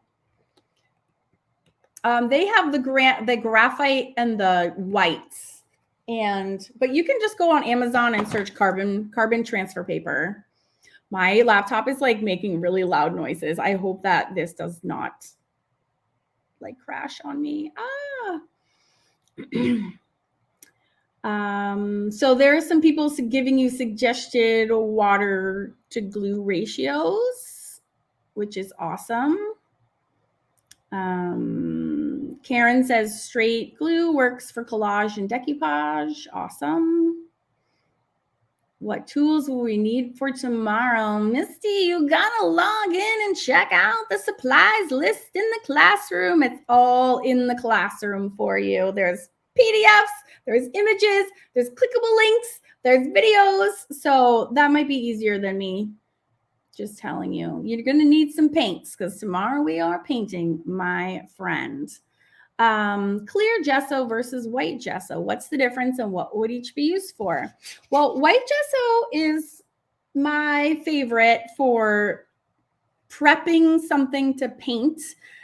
A: They have the graphite and the whites, but you can just go on Amazon and search carbon transfer paper. My laptop is like making really loud noises. I hope that this does not like crash on me. So there are some people giving you suggested water to glue ratios, which is awesome. Karen says straight glue works for collage and decoupage. Awesome. What tools will we need for tomorrow? Misty, you gotta log in and check out the supplies list in the classroom. It's all in the classroom for you. There's PDFs, there's images, there's clickable links, there's videos. So that might be easier than me just telling you. You're gonna need some paints, because tomorrow we are painting, my friend. Clear gesso versus white gesso. What's the difference, and what would each be used for? Well, white gesso is my favorite for prepping something to paint.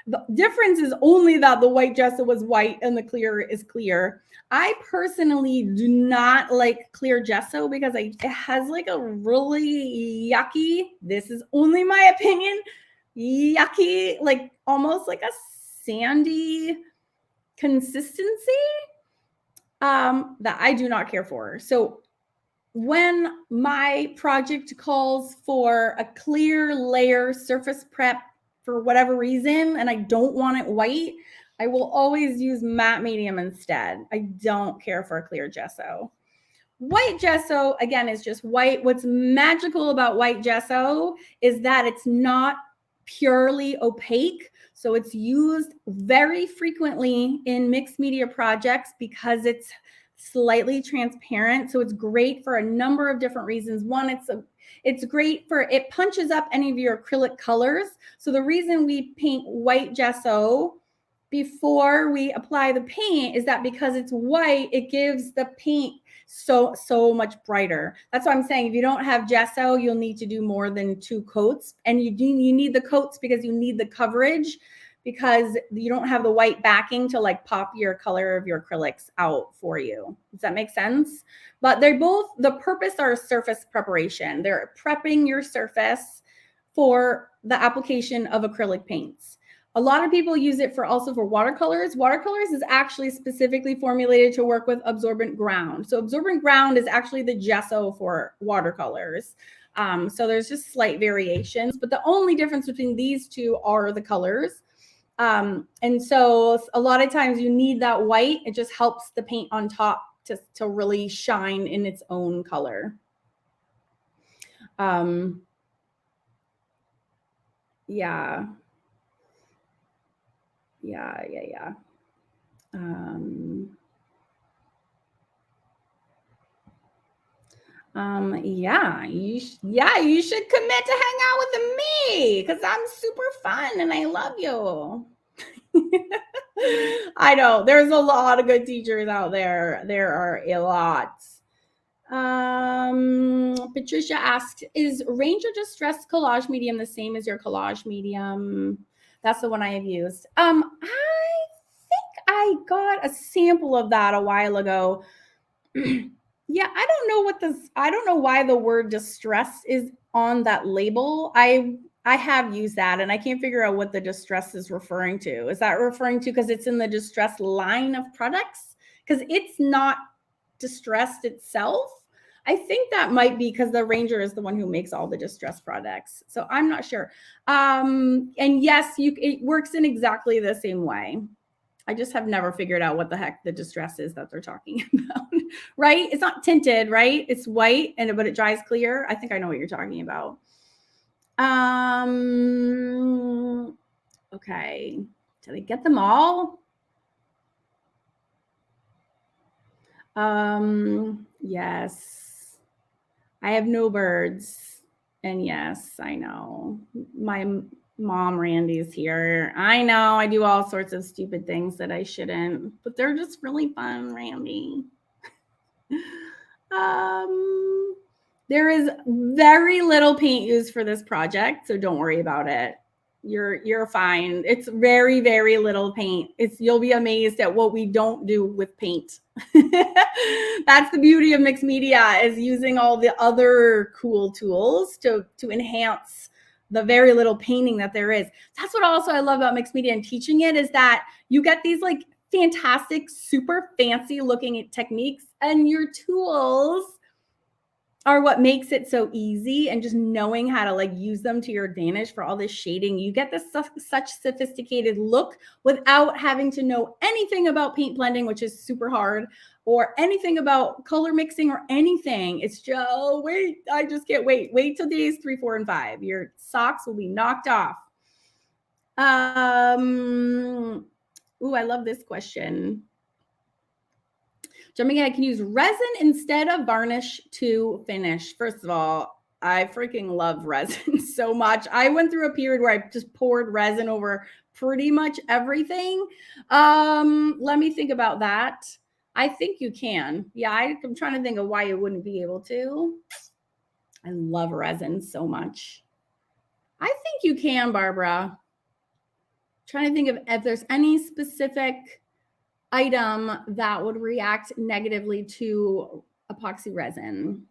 A: The difference is only that the white gesso was white and the clear is clear. I personally do not like clear gesso because it has like a really yucky, this is only my opinion, yucky, like almost like a sandy consistency that I do not care for. So when my project calls for a clear layer surface prep for whatever reason, and I don't want it white, I will always use matte medium instead. I don't care for a clear gesso. White gesso, again, is just white. What's magical about white gesso is that it's not purely opaque. So it's used very frequently in mixed media projects because it's slightly transparent. So it's great for a number of different reasons. One, it's great for, it punches up any of your acrylic colors. So the reason we paint white gesso before we apply the paint is that because it's white, it gives the paint so much brighter. That's why I'm saying if you don't have gesso, you'll need to do more than 2 coats. And you need the coats because you need the coverage, because you don't have the white backing to like pop your color of your acrylics out for you. Does that make sense? But they're both, the purpose are surface preparation. They're prepping your surface for the application of acrylic paints. A lot of people use it also for watercolors. Watercolors is actually specifically formulated to work with absorbent ground. So absorbent ground is actually the gesso for watercolors. So there's just slight variations, but the only difference between these two are the colors. And so a lot of times you need that white. It just helps the paint on top to really shine in its own color. Yeah. You should commit to hang out with me because I'm super fun and I love you. I know there's a lot of good teachers out there. There are a lot. Patricia asked, is Ranger Distress collage medium the same as your collage medium? That's the one I have used. I think I got a sample of that a while ago. Yeah, I don't know why the word distress is on that label. I have used that and I can't figure out what the distress is referring to. Is that referring to because it's in the distress line of products? Because it's not distressed itself. I think that might be because the Ranger is the one who makes all the distress products. So I'm not sure. And yes, it works in exactly the same way. I just have never figured out what the heck the distress is that they're talking about, right? It's not tinted, right? It's white, but it dries clear. I think I know what you're talking about. Okay. Did I get them all? Yes. I have no birds. And yes, I know. My mom Randy's here. I know I do all sorts of stupid things that I shouldn't, but they're just really fun, Randy. There is very little paint used for this project, so don't worry about it. You're fine. It's very, very little paint. You'll be amazed at what we don't do with paint. That's the beauty of mixed media, is using all the other cool tools to enhance the very little painting that there is. That's what also I love about mixed media and teaching it, is that you get these like fantastic, super fancy looking techniques, and your tools are what makes it so easy, and just knowing how to like use them to your advantage for all this shading. You get this such sophisticated look without having to know anything about paint blending, which is super hard, or anything about color mixing or anything. It's just, I just can't wait. Wait till days 3, 4, and 5. Your socks will be knocked off. Ooh, I love this question. Jumping ahead, can you use resin instead of varnish to finish? First of all, I freaking love resin so much. I went through a period where I just poured resin over pretty much everything. Let me think about that. I think you can. Yeah, I'm trying to think of why you wouldn't be able to. I love resin so much. I think you can, Barbara. Trying to think of if there's any specific item that would react negatively to epoxy resin.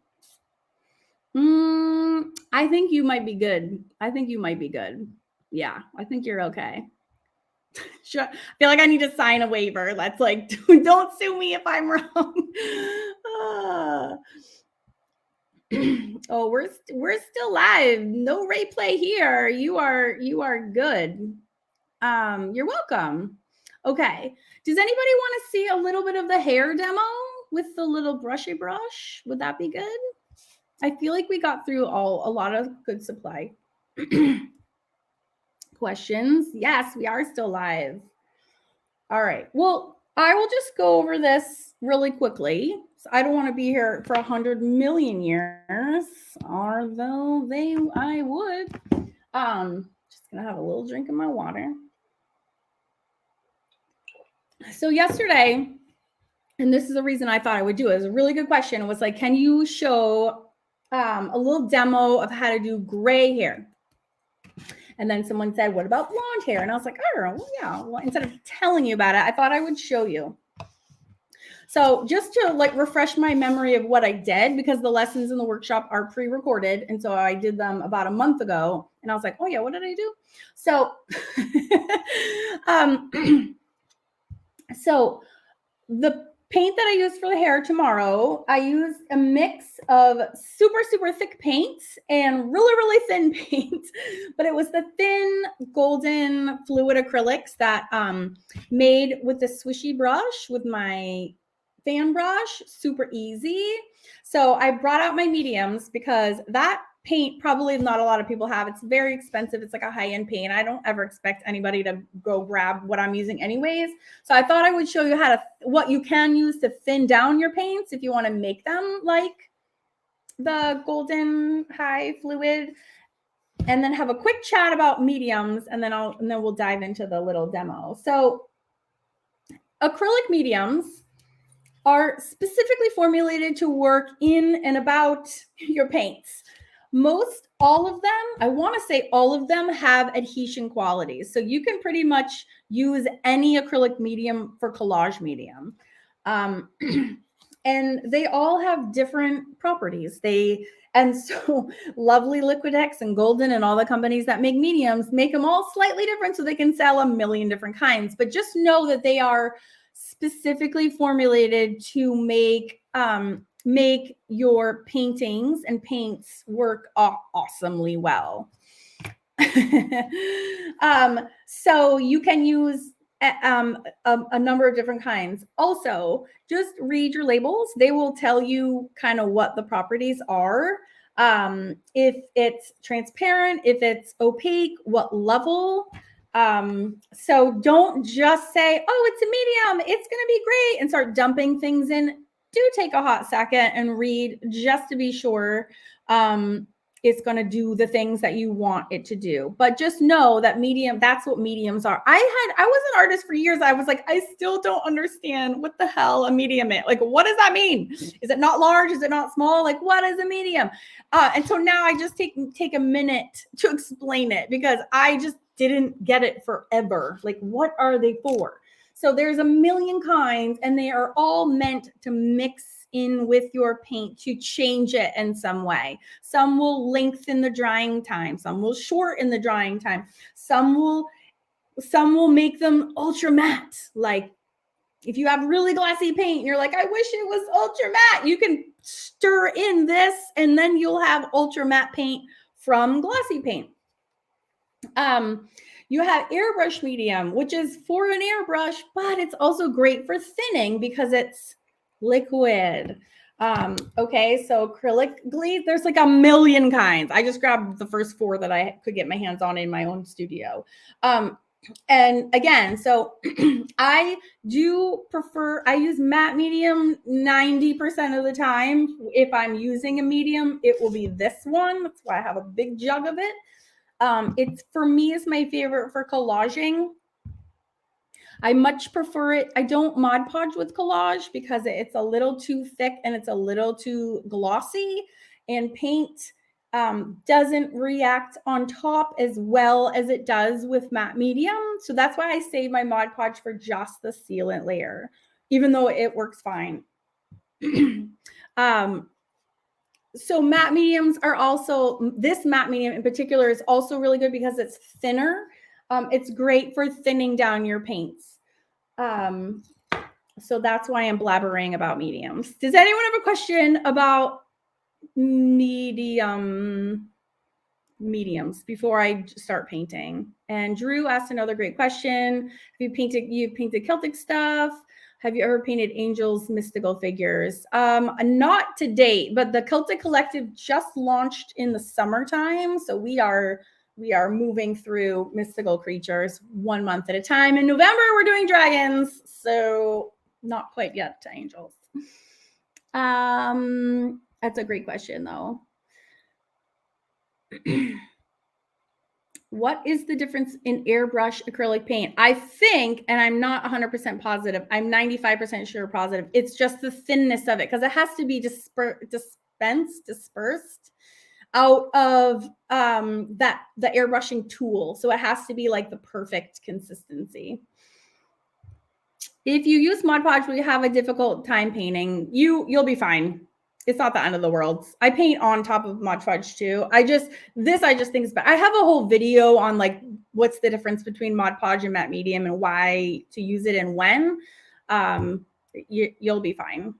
A: I think you might be good. Yeah, I think you're okay. Sure. I feel like I need to sign a waiver that's like, don't sue me if I'm wrong. Oh, we're still live. No replay here. You are good. You're welcome. Okay. Does anybody want to see a little bit of the hair demo with the little brushy brush? Would that be good? I feel like we got through a lot of good supply questions. Yes, we are still live. All right. Well, I will just go over this really quickly. So I don't want to be here for 100 million years, although I would. Just gonna have a little drink of my water. So yesterday, and this is the reason I thought I would do it, was a really good question. It was like, can you show a little demo of how to do gray hair? And then someone said, what about blonde hair? And I was like, oh, well, yeah. Well, instead of telling you about it, I thought I would show you. So just to like refresh my memory of what I did, because the lessons in the workshop are pre-recorded. And so I did them about a month ago. And I was like, oh yeah, what did I do? So, so the paint that I use for the hair tomorrow, I used a mix of super, super thick paints and really, really thin paint. But it was the thin golden fluid acrylics that made with the swishy brush with my fan brush, super easy. So I brought out my mediums because that paint probably not a lot of people have. It's very expensive. It's like a high-end paint. I don't ever expect anybody to go grab what I'm using anyways. So I thought I would show you what you can use to thin down your paints if you want to make them like the golden high fluid, and then have a quick chat about mediums, and then we'll dive into the little demo. So acrylic mediums are specifically formulated to work in and about your paints. Most all of them, I want to say all of them, have adhesion qualities. So you can pretty much use any acrylic medium for collage medium. And they all have different properties. And so Lovely Liquidex and Golden and all the companies that make mediums make them all slightly different so they can sell a million different kinds. But just know that they are specifically formulated to make your paintings and paints work awesomely well. So you can use a number of different kinds. Also, just read your labels. They will tell you kind of what the properties are. If it's transparent, if it's opaque, what level. So don't just say, oh, it's a medium, it's going to be great, and start dumping things in. Do take a hot second and read just to be sure it's going to do the things that you want it to do. But just know that that's what mediums are. I was an artist for years. I was like, I still don't understand what the hell a medium is. Like, what does that mean? Is it not large? Is it not small? Like, what is a medium? And so now I just take a minute to explain it because I just didn't get it forever. Like, what are they for? So there's a million kinds, and they are all meant to mix in with your paint to change it in some way. Some will lengthen the drying time. Some will shorten the drying time. Some will make them ultra matte. Like if you have really glossy paint and you're like, I wish it was ultra matte, you can stir in this and then you'll have ultra matte paint from glossy paint. You have airbrush medium, which is for an airbrush, but it's also great for thinning because it's liquid. Okay, so acrylic glaze, there's like a million kinds. I just grabbed the first 4 that I could get my hands on in my own studio. And again, so I use matte medium 90% of the time. If I'm using a medium, it will be this one. That's why I have a big jug of it. It's for me is my favorite for collaging. I much prefer it. I don't Mod Podge with collage because it's a little too thick and it's a little too glossy, and paint doesn't react on top as well as it does with matte medium. So that's why I save my Mod Podge for just the sealant layer, even though it works fine. So matte mediums are also, this matte medium in particular is also really good because it's thinner. It's great for thinning down your paints. So that's why I'm blabbering about mediums. Does anyone have a question about mediums before I start painting? And Drew asked another great question. Have you painted Celtic stuff? Have you ever painted angels, mystical figures? Not to date, but the Celtic Collective just launched in the summertime. So we are moving through mystical creatures 1 month at a time. In November, we're doing dragons. So not quite yet to angels. That's a great question though. What is the difference in airbrush acrylic paint? I think, and I'm not 100% positive, I'm 95% sure positive, it's just the thinness of it because it has to be dispersed out of the airbrushing tool. So it has to be like the perfect consistency. If you use Mod Podge, we have a difficult time painting. You'll be fine. It's not the end of the world. I paint on top of Mod Podge too. I just think is bad. I have a whole video on like what's the difference between Mod Podge and matte medium and why to use it and when. You'll be fine.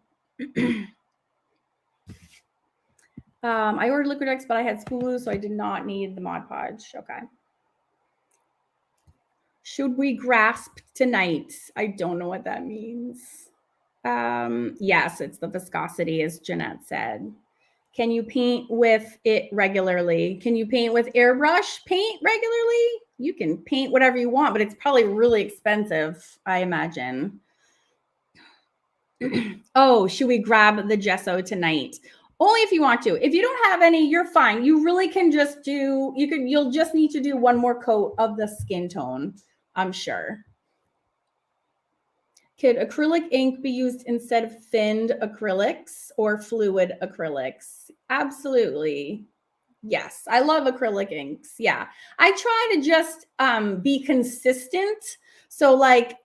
A: I ordered Liquidex, but I had school glue, so I did not need the Mod Podge. Okay. Should we grasp tonight? I don't know what that means. Yes, it's the viscosity, as Jeanette said. Can you paint with it regularly? Can you paint with airbrush paint regularly? You can paint whatever you want, but it's probably really expensive, I imagine. Oh, should we grab the gesso tonight? Only if you want to. If you don't have any, you're fine. You really can just do, you'll just need to do one more coat of the skin tone, I'm sure. Could acrylic ink be used instead of thinned acrylics or fluid acrylics? Absolutely. Yes, I love acrylic inks. Yeah. I try to just be consistent. So like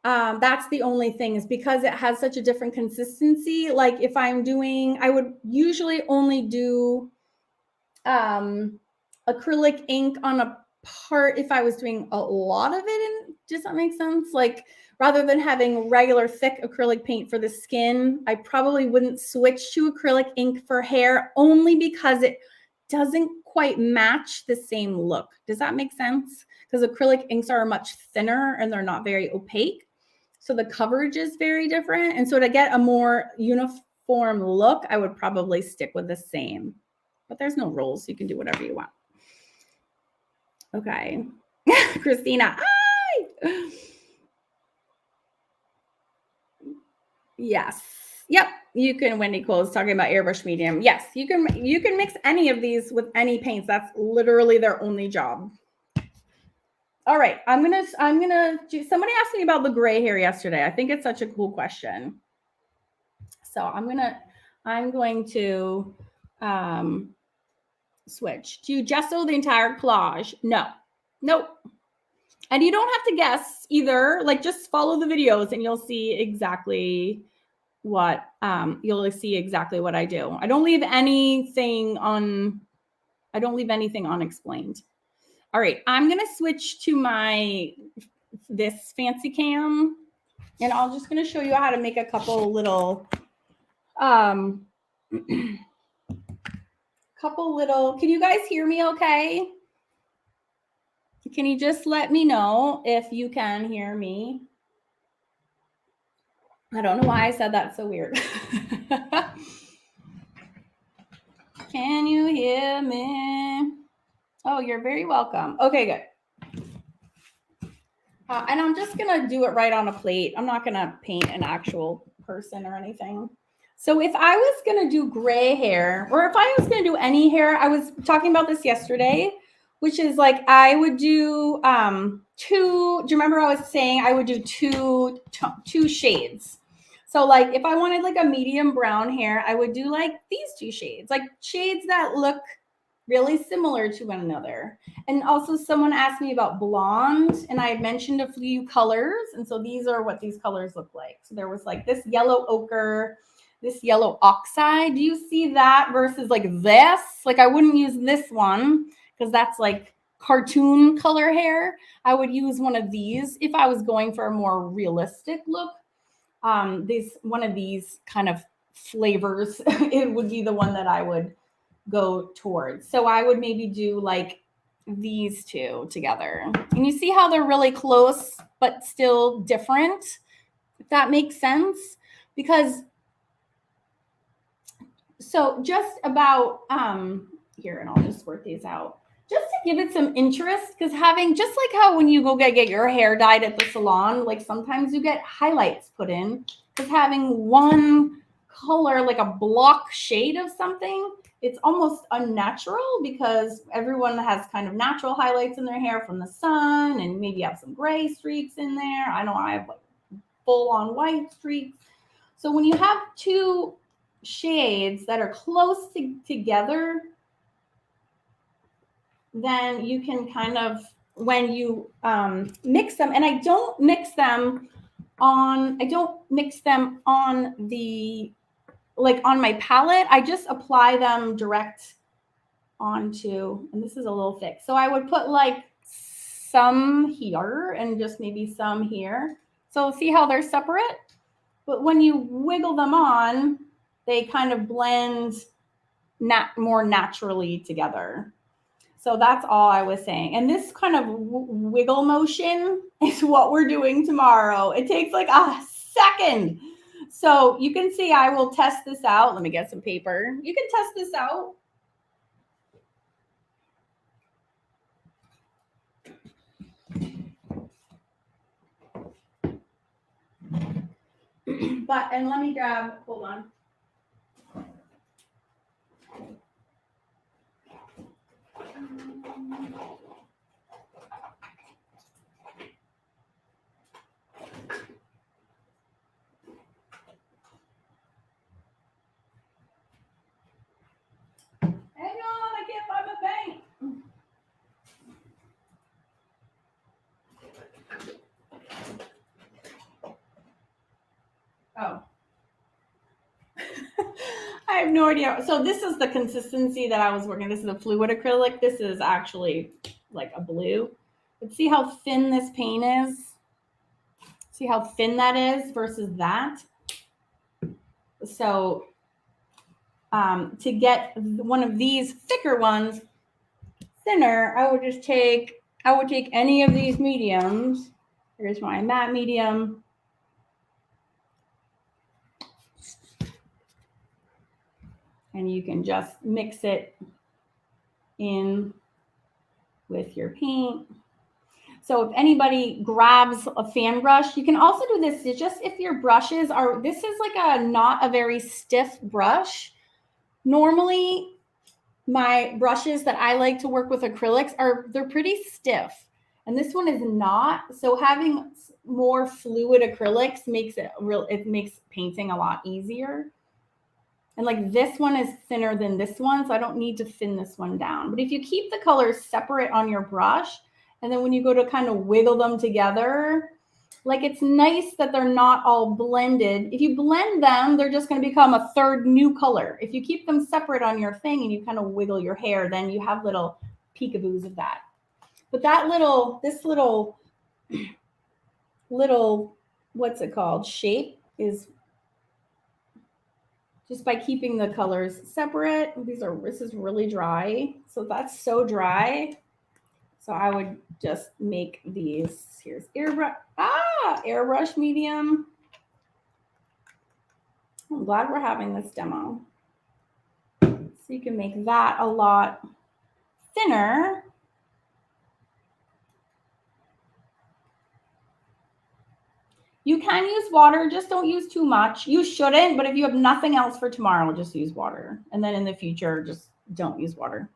A: that's the only thing, is because it has such a different consistency. Like if I'm doing, I would usually only do acrylic ink on a part if I was doing a lot of it. And does that make sense? Like rather than having regular thick acrylic paint for the skin, I probably wouldn't switch to acrylic ink for hair, only because it doesn't quite match the same look. Does that make sense? Because acrylic inks are much thinner and they're not very opaque. So the coverage is very different. And so to get a more uniform look, I would probably stick with the same. But there's no rules. You can do whatever you want. Okay. Christina. Hi. Yes. Yep. You can. Wendy Cole is talking about airbrush medium. Yes, you can mix any of these with any paints. That's literally their only job. All right. I'm gonna do, somebody asked me about the gray hair yesterday. I think it's such a cool question. So I'm going to switch. Do you gesso the entire collage? No. Nope. And you don't have to guess either. Like just follow the videos and you'll see exactly what I do. I don't leave anything unexplained. All right, I'm gonna switch to this fancy cam, and I'm just gonna show you how to make a couple little can you guys hear me okay? Can you just let me know if you can hear me? I don't know why I said that so weird. Can you hear me? Oh, you're very welcome. Okay, good. And I'm just going to do it right on a plate. I'm not going to paint an actual person or anything. So if I was going to do gray hair, or if I was going to do any hair, I was talking about this yesterday, which is like I would do do you remember I was saying I would do two shades? So like if I wanted like a medium brown hair, I would do like these two shades, like shades that look really similar to one another. And also someone asked me about blonde, and I had mentioned a few colors. And so these are what these colors look like. So there was like this yellow ochre, this yellow oxide. Do you see that versus like this? Like I wouldn't use this one because that's like cartoon color hair. I would use one of these if I was going for a more realistic look. One of these kind of flavors, it would be the one that I would go towards. So I would maybe do like these two together. And you see how they're really close, but still different, if that makes sense? Because so just about here, and I'll just work these out just to give it some interest, because having, just like how when you go get your hair dyed at the salon, like sometimes you get highlights put in, because having one color, like a block shade of something, it's almost unnatural, because everyone has kind of natural highlights in their hair from the sun, and maybe you have some gray streaks in there. I know I have like full on white streaks. So when you have two shades that are close together, then you can kind of, when you mix them, and I don't mix them on the, like on my palette, I just apply them direct onto, and this is a little thick. So I would put like some here and just maybe some here. So see how they're separate? But when you wiggle them on, they kind of blend more naturally together. So that's all I was saying. And this kind of wiggle motion is what we're doing tomorrow. It takes like a second. So you can see I will test this out. Let me get some paper. You can test this out. And let me grab, hold on. Hang on, I can't find my paint. Oh. I have no idea. So this is the consistency that I was working. This is a fluid acrylic. This is actually like a blue. But see how thin this paint is? See how thin that is versus that? So to get one of these thicker ones thinner, I would take any of these mediums. Here's my matte medium. And you can just mix it in with your paint. So if anybody grabs a fan brush, you can also do this just if your brushes are, this is like not a very stiff brush. Normally, my brushes that I like to work with acrylics they're pretty stiff. And this one is not. So having more fluid acrylics makes painting a lot easier. And like this one is thinner than this one, so I don't need to thin this one down. But if you keep the colors separate on your brush, and then when you go to kind of wiggle them together, like it's nice that they're not all blended. If you blend them, they're just going to become a third new color. If you keep them separate on your thing and you kind of wiggle your hair, then you have little peekaboos of that. But this little, what's it called, shape is just by keeping the colors separate. This is really dry. So that's so dry. So I would just make these. Here's airbrush medium. I'm glad we're having this demo. So you can make that a lot thinner. You can use water, just don't use too much. You shouldn't, but if you have nothing else for tomorrow, just use water. And then in the future, just don't use water.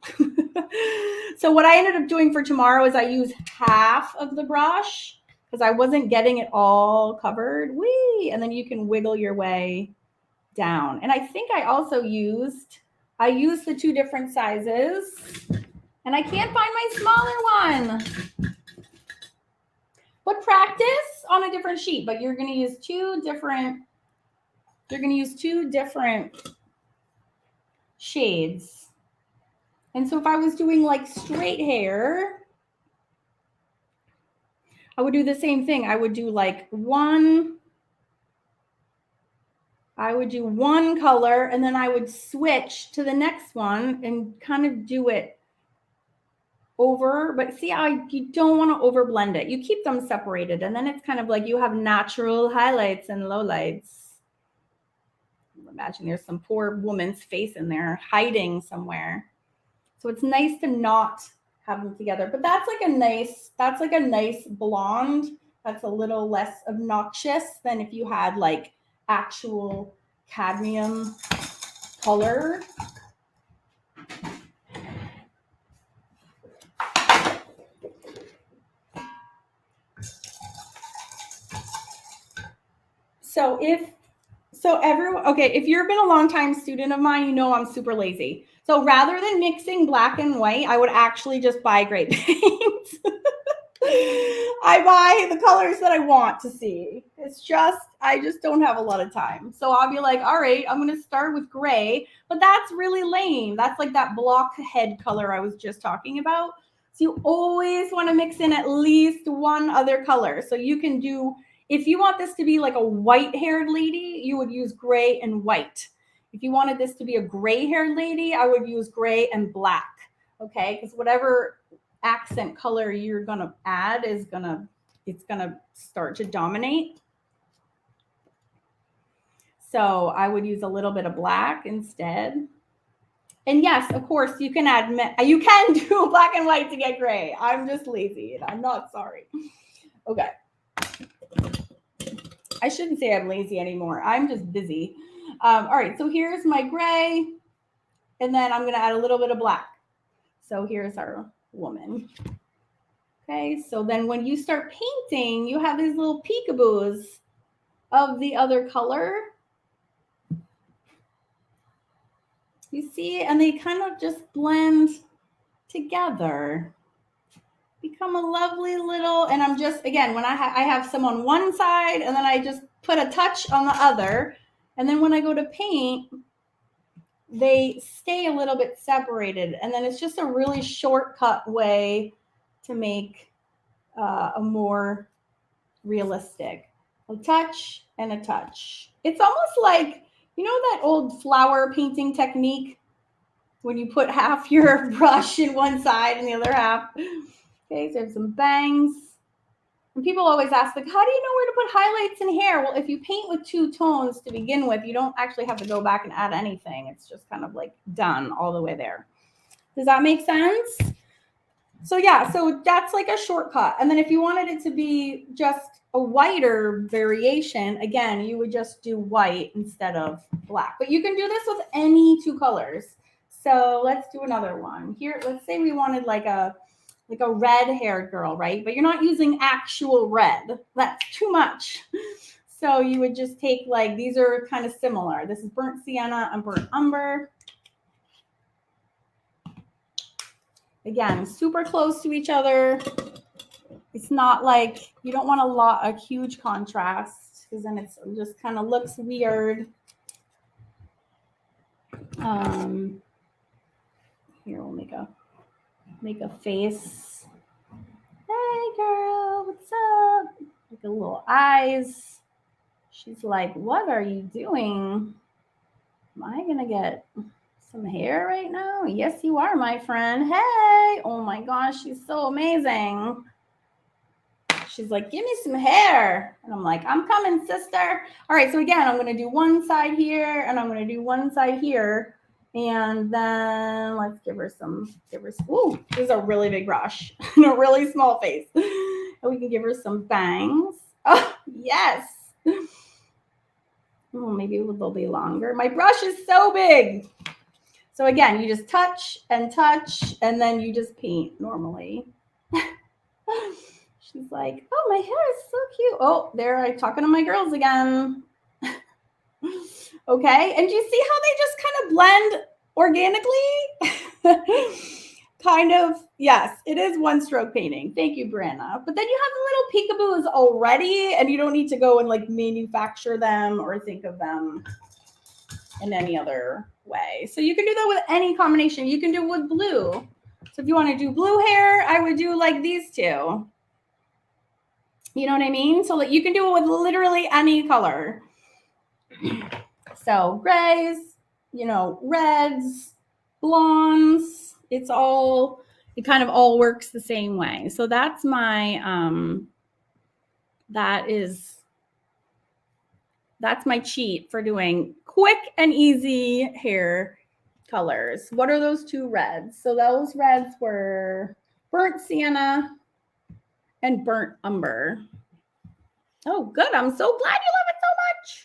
A: So what I ended up doing for tomorrow is I use half of the brush because I wasn't getting it all covered. Whee! And then you can wiggle your way down. And I think I also used the two different sizes. And I can't find my smaller one. But practice on a different sheet, but you're going to use two different shades. And so if I was doing like straight hair, I would do the same thing. I would do one color and then I would switch to the next one and kind of do it over, but see how you don't want to over blend it. You keep them separated and then it's kind of like you have natural highlights and lowlights. Imagine there's some poor woman's face in there hiding somewhere. So it's nice to not have them together, but that's like a nice blonde. That's a little less obnoxious than if you had like actual cadmium color. If you've been a long time student of mine, you know I'm super lazy. So rather than mixing black and white, I would actually just buy gray paint. I buy the colors that I want to see. I just don't have a lot of time. So I'll be like, all right, I'm going to start with gray, but that's really lame. That's like that blockhead color I was just talking about. So you always want to mix in at least one other color. So you can do, if you want this to be like a white-haired lady, you would use gray and white. If you wanted this to be a gray-haired lady, I would use gray and black, okay? Because whatever accent color you're going to add it's going to start to dominate. So I would use a little bit of black instead. And yes, of course, you can you can do black and white to get gray. I'm just lazy and I'm not sorry. Okay. I shouldn't say I'm lazy anymore. I'm just busy. All right, so here's my gray. And then I'm going to add a little bit of black. So here's our woman. Okay, so then when you start painting, you have these little peekaboos of the other color. You see, and they kind of just blend together. Become a lovely little, and I'm just, again, when I have some on one side, and then I just put a touch on the other. And then when I go to paint, they stay a little bit separated. And then it's just a really shortcut way to make a more realistic. A touch and a touch. It's almost like, you know, that old flower painting technique when you put half your brush in one side and the other half. Okay, so there's some bangs. And people always ask, like, how do you know where to put highlights in hair? Well, if you paint with two tones to begin with, you don't actually have to go back and add anything. It's just kind of like done all the way there. Does that make sense? So yeah, so that's like a shortcut. And then if you wanted it to be just a whiter variation, again, you would just do white instead of black. But you can do this with any two colors. So let's do another one. Here, let's say we wanted like a red-haired girl, right? But you're not using actual red. That's too much. So you would just take, like, these are kind of similar. This is burnt sienna and burnt umber. Again, super close to each other. It's not like, you don't want a huge contrast, because then it just kind of looks weird. Here, we'll make a face. Hey girl, what's up? Like a little eyes. She's like, what are you doing? Am I gonna get some hair right now? Yes, you are, my friend. Hey, oh my gosh, she's so amazing. She's like, give me some hair. And I'm like, I'm coming, sister. All right, so again, I'm gonna do one side here and I'm gonna do one side here. And then let's give her some, ooh, this is a really big brush and a really small face. And we can give her some bangs. Oh, yes. Oh, maybe they'll be longer. My brush is so big. So again, you just touch, and then you just paint normally. She's like, oh, my hair is so cute. Oh, there, I'm talking to my girls again. Okay, and do you see how they just kind of blend organically? Kind of, yes, it is one stroke painting. Thank you, Brianna. But then you have the little peekaboos already, and you don't need to go and like manufacture them or think of them in any other way. So you can do that with any combination. You can do it with blue. So if you want to do blue hair, I would do like these two. You know what I mean? So like you can do it with literally any color. So grays, you know, reds, blondes, it kind of all works the same way. So that's my, that's my cheat for doing quick and easy hair colors. What are those two reds? So those reds were burnt sienna and burnt umber. Oh, good. I'm so glad you love it so much.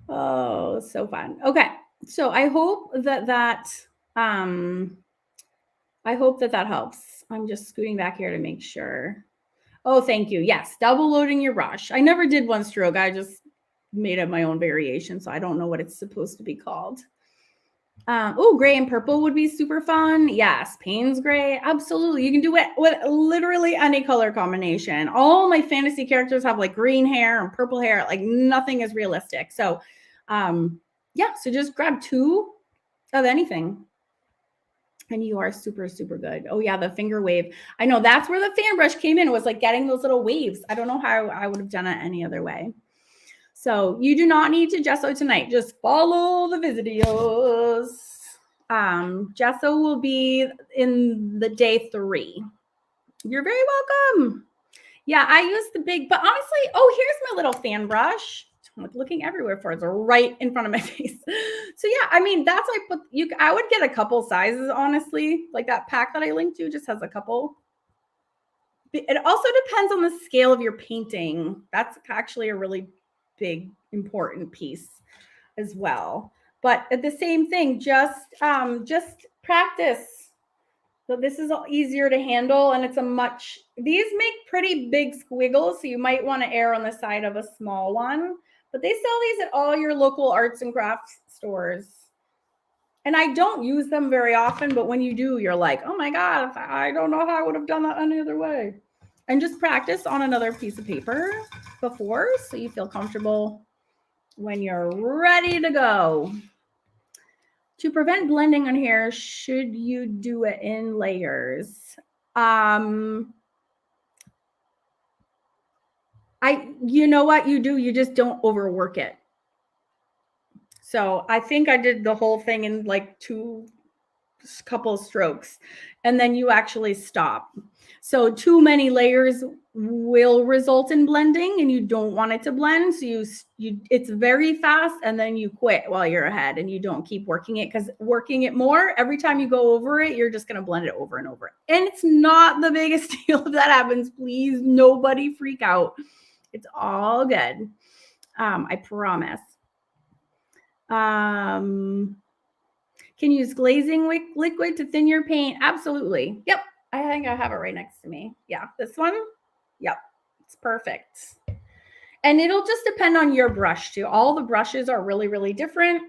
A: Oh, so fun. Okay. So I hope that helps. I'm just scooting back here to make sure. Oh, thank you. Yes, double loading your brush. I never did one stroke. I just made up my own variation, so I don't know what it's supposed to be called. Oh, gray and purple would be super fun. Yes, Payne's gray. Absolutely. You can do it with literally any color combination. All my fantasy characters have like green hair and purple hair. Like nothing is realistic. So, yeah, so just grab two of anything. And you are super, super good. Oh, yeah, the finger wave. I know that's where the fan brush came in. It was like getting those little waves. I don't know how I would have done it any other way. So you do not need to gesso tonight. Just follow the videos. Gesso will be in the day 3. You're very welcome. Yeah, I use the big, but honestly, oh, here's my little fan brush. I'm looking everywhere for it. It's right in front of my face. So yeah, I mean, that's like, but I would get a couple sizes, honestly. Like that pack that I linked to just has a couple. It also depends on the scale of your painting. That's actually a really big, important piece as well. But at the same thing, just practice. So this is easier to handle, and it's these make pretty big squiggles, so you might want to err on the side of a small one. But they sell these at all your local arts and crafts stores. And I don't use them very often, but when you do, you're like, oh my God, I don't know how I would have done that any other way. And just practice on another piece of paper before, so you feel comfortable when you're ready to go. To prevent blending on here, should you do it in layers? You know what you do? You just don't overwork it. So I think I did the whole thing in like couple strokes, and then you actually stop. So too many layers will result in blending, and you don't want it to blend. So it's very fast, and then you quit while you're ahead, and you don't keep working it, because working it more, every time you go over it, you're just going to blend it over and over. And it's not the biggest deal if that happens. Please, nobody freak out. It's all good. I promise. Can you use glazing liquid to thin your paint? Absolutely. Yep. I think I have it right next to me. Yeah, this one. Yep. It's perfect. And it'll just depend on your brush too. All the brushes are really, really different.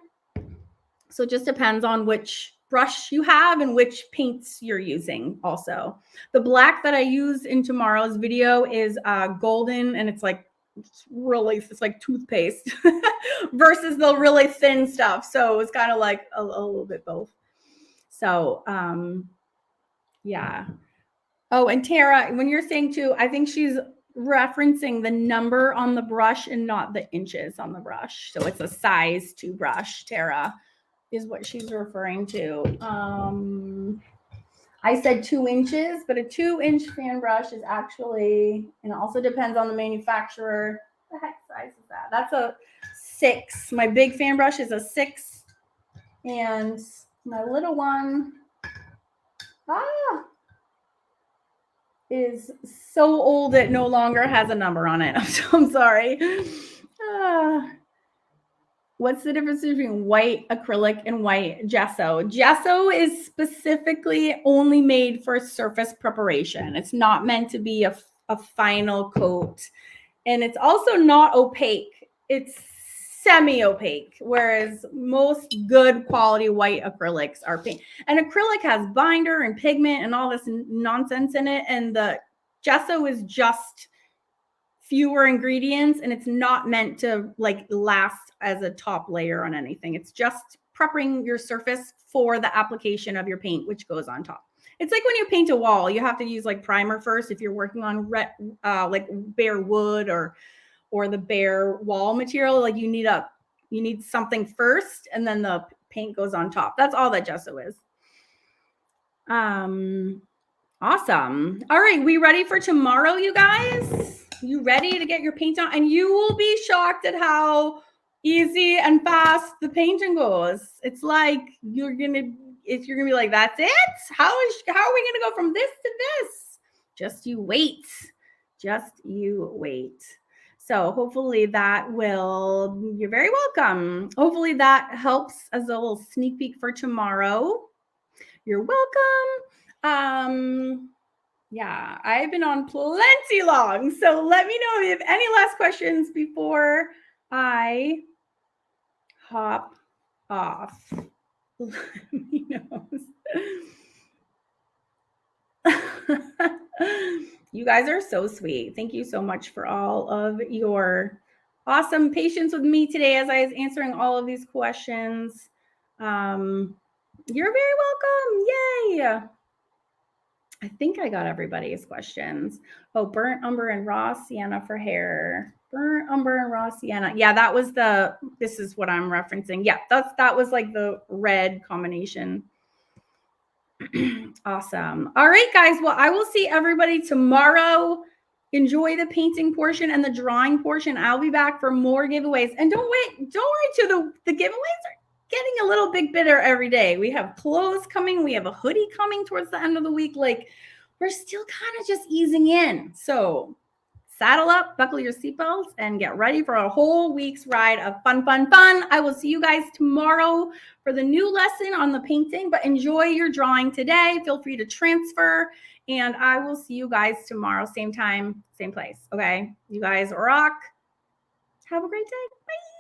A: So it just depends on which brush you have and which paints you're using also. The black that I use in tomorrow's video is golden, and it's like it's like toothpaste versus the really thin stuff. So it's kind of like a little bit both. So yeah. Oh, and Tara, when you're saying too, I think she's referencing the number on the brush and not the inches on the brush. So it's a size 2 brush, Tara, is what she's referring to. I said 2 inches, but a 2-inch fan brush is actually, and it also depends on the manufacturer. What the heck size is that? That's a 6. My big fan brush is a 6, and my little one is so old it no longer has a number on it. I'm sorry. What's the difference between white acrylic and white gesso? Gesso is specifically only made for surface preparation. It's not meant to be a final coat. And it's also not opaque. It's semi-opaque, whereas most good quality white acrylics are pink. And acrylic has binder and pigment and all this nonsense in it. And the gesso is just fewer ingredients, and it's not meant to like last as a top layer on anything. It's just prepping your surface for the application of your paint, which goes on top. It's like when you paint a wall, you have to use like primer first if you're working on like bare wood or the bare wall material. Like you need something first, and then the paint goes on top. That's all that gesso is. Awesome. All right, we ready for tomorrow, you guys? You ready to get your paint on? And you will be shocked at how easy and fast the painting goes. It's like you're gonna be like, that's it? How are we gonna go from this to this? Just you wait. So hopefully you're very welcome. Hopefully that helps as a little sneak peek for tomorrow. You're welcome. Yeah, I've been on plenty long. So let me know if you have any last questions before I hop off. Let me know. You guys are so sweet. Thank you so much for all of your awesome patience with me today as I was answering all of these questions. You're very welcome. Yay. I think I got everybody's questions. Oh, burnt umber and raw sienna for hair. Burnt umber and raw sienna. Yeah, that was this is what I'm referencing. Yeah, that was like the red combination. Awesome. All right, guys. Well, I will see everybody tomorrow. enjoy the painting portion and the drawing portion. I'll be back for more giveaways. And don't worry, the giveaways are getting a little bit bitter every day. We have clothes coming. We have a hoodie coming towards the end of the week. Like, we're still kind of just easing in. So saddle up, buckle your seatbelts, and get ready for a whole week's ride of fun, fun, fun. I will see you guys tomorrow for the new lesson on the painting, but enjoy your drawing today. Feel free to transfer, and I will see you guys tomorrow, same time, same place. Okay, you guys rock. Have a great day. Bye.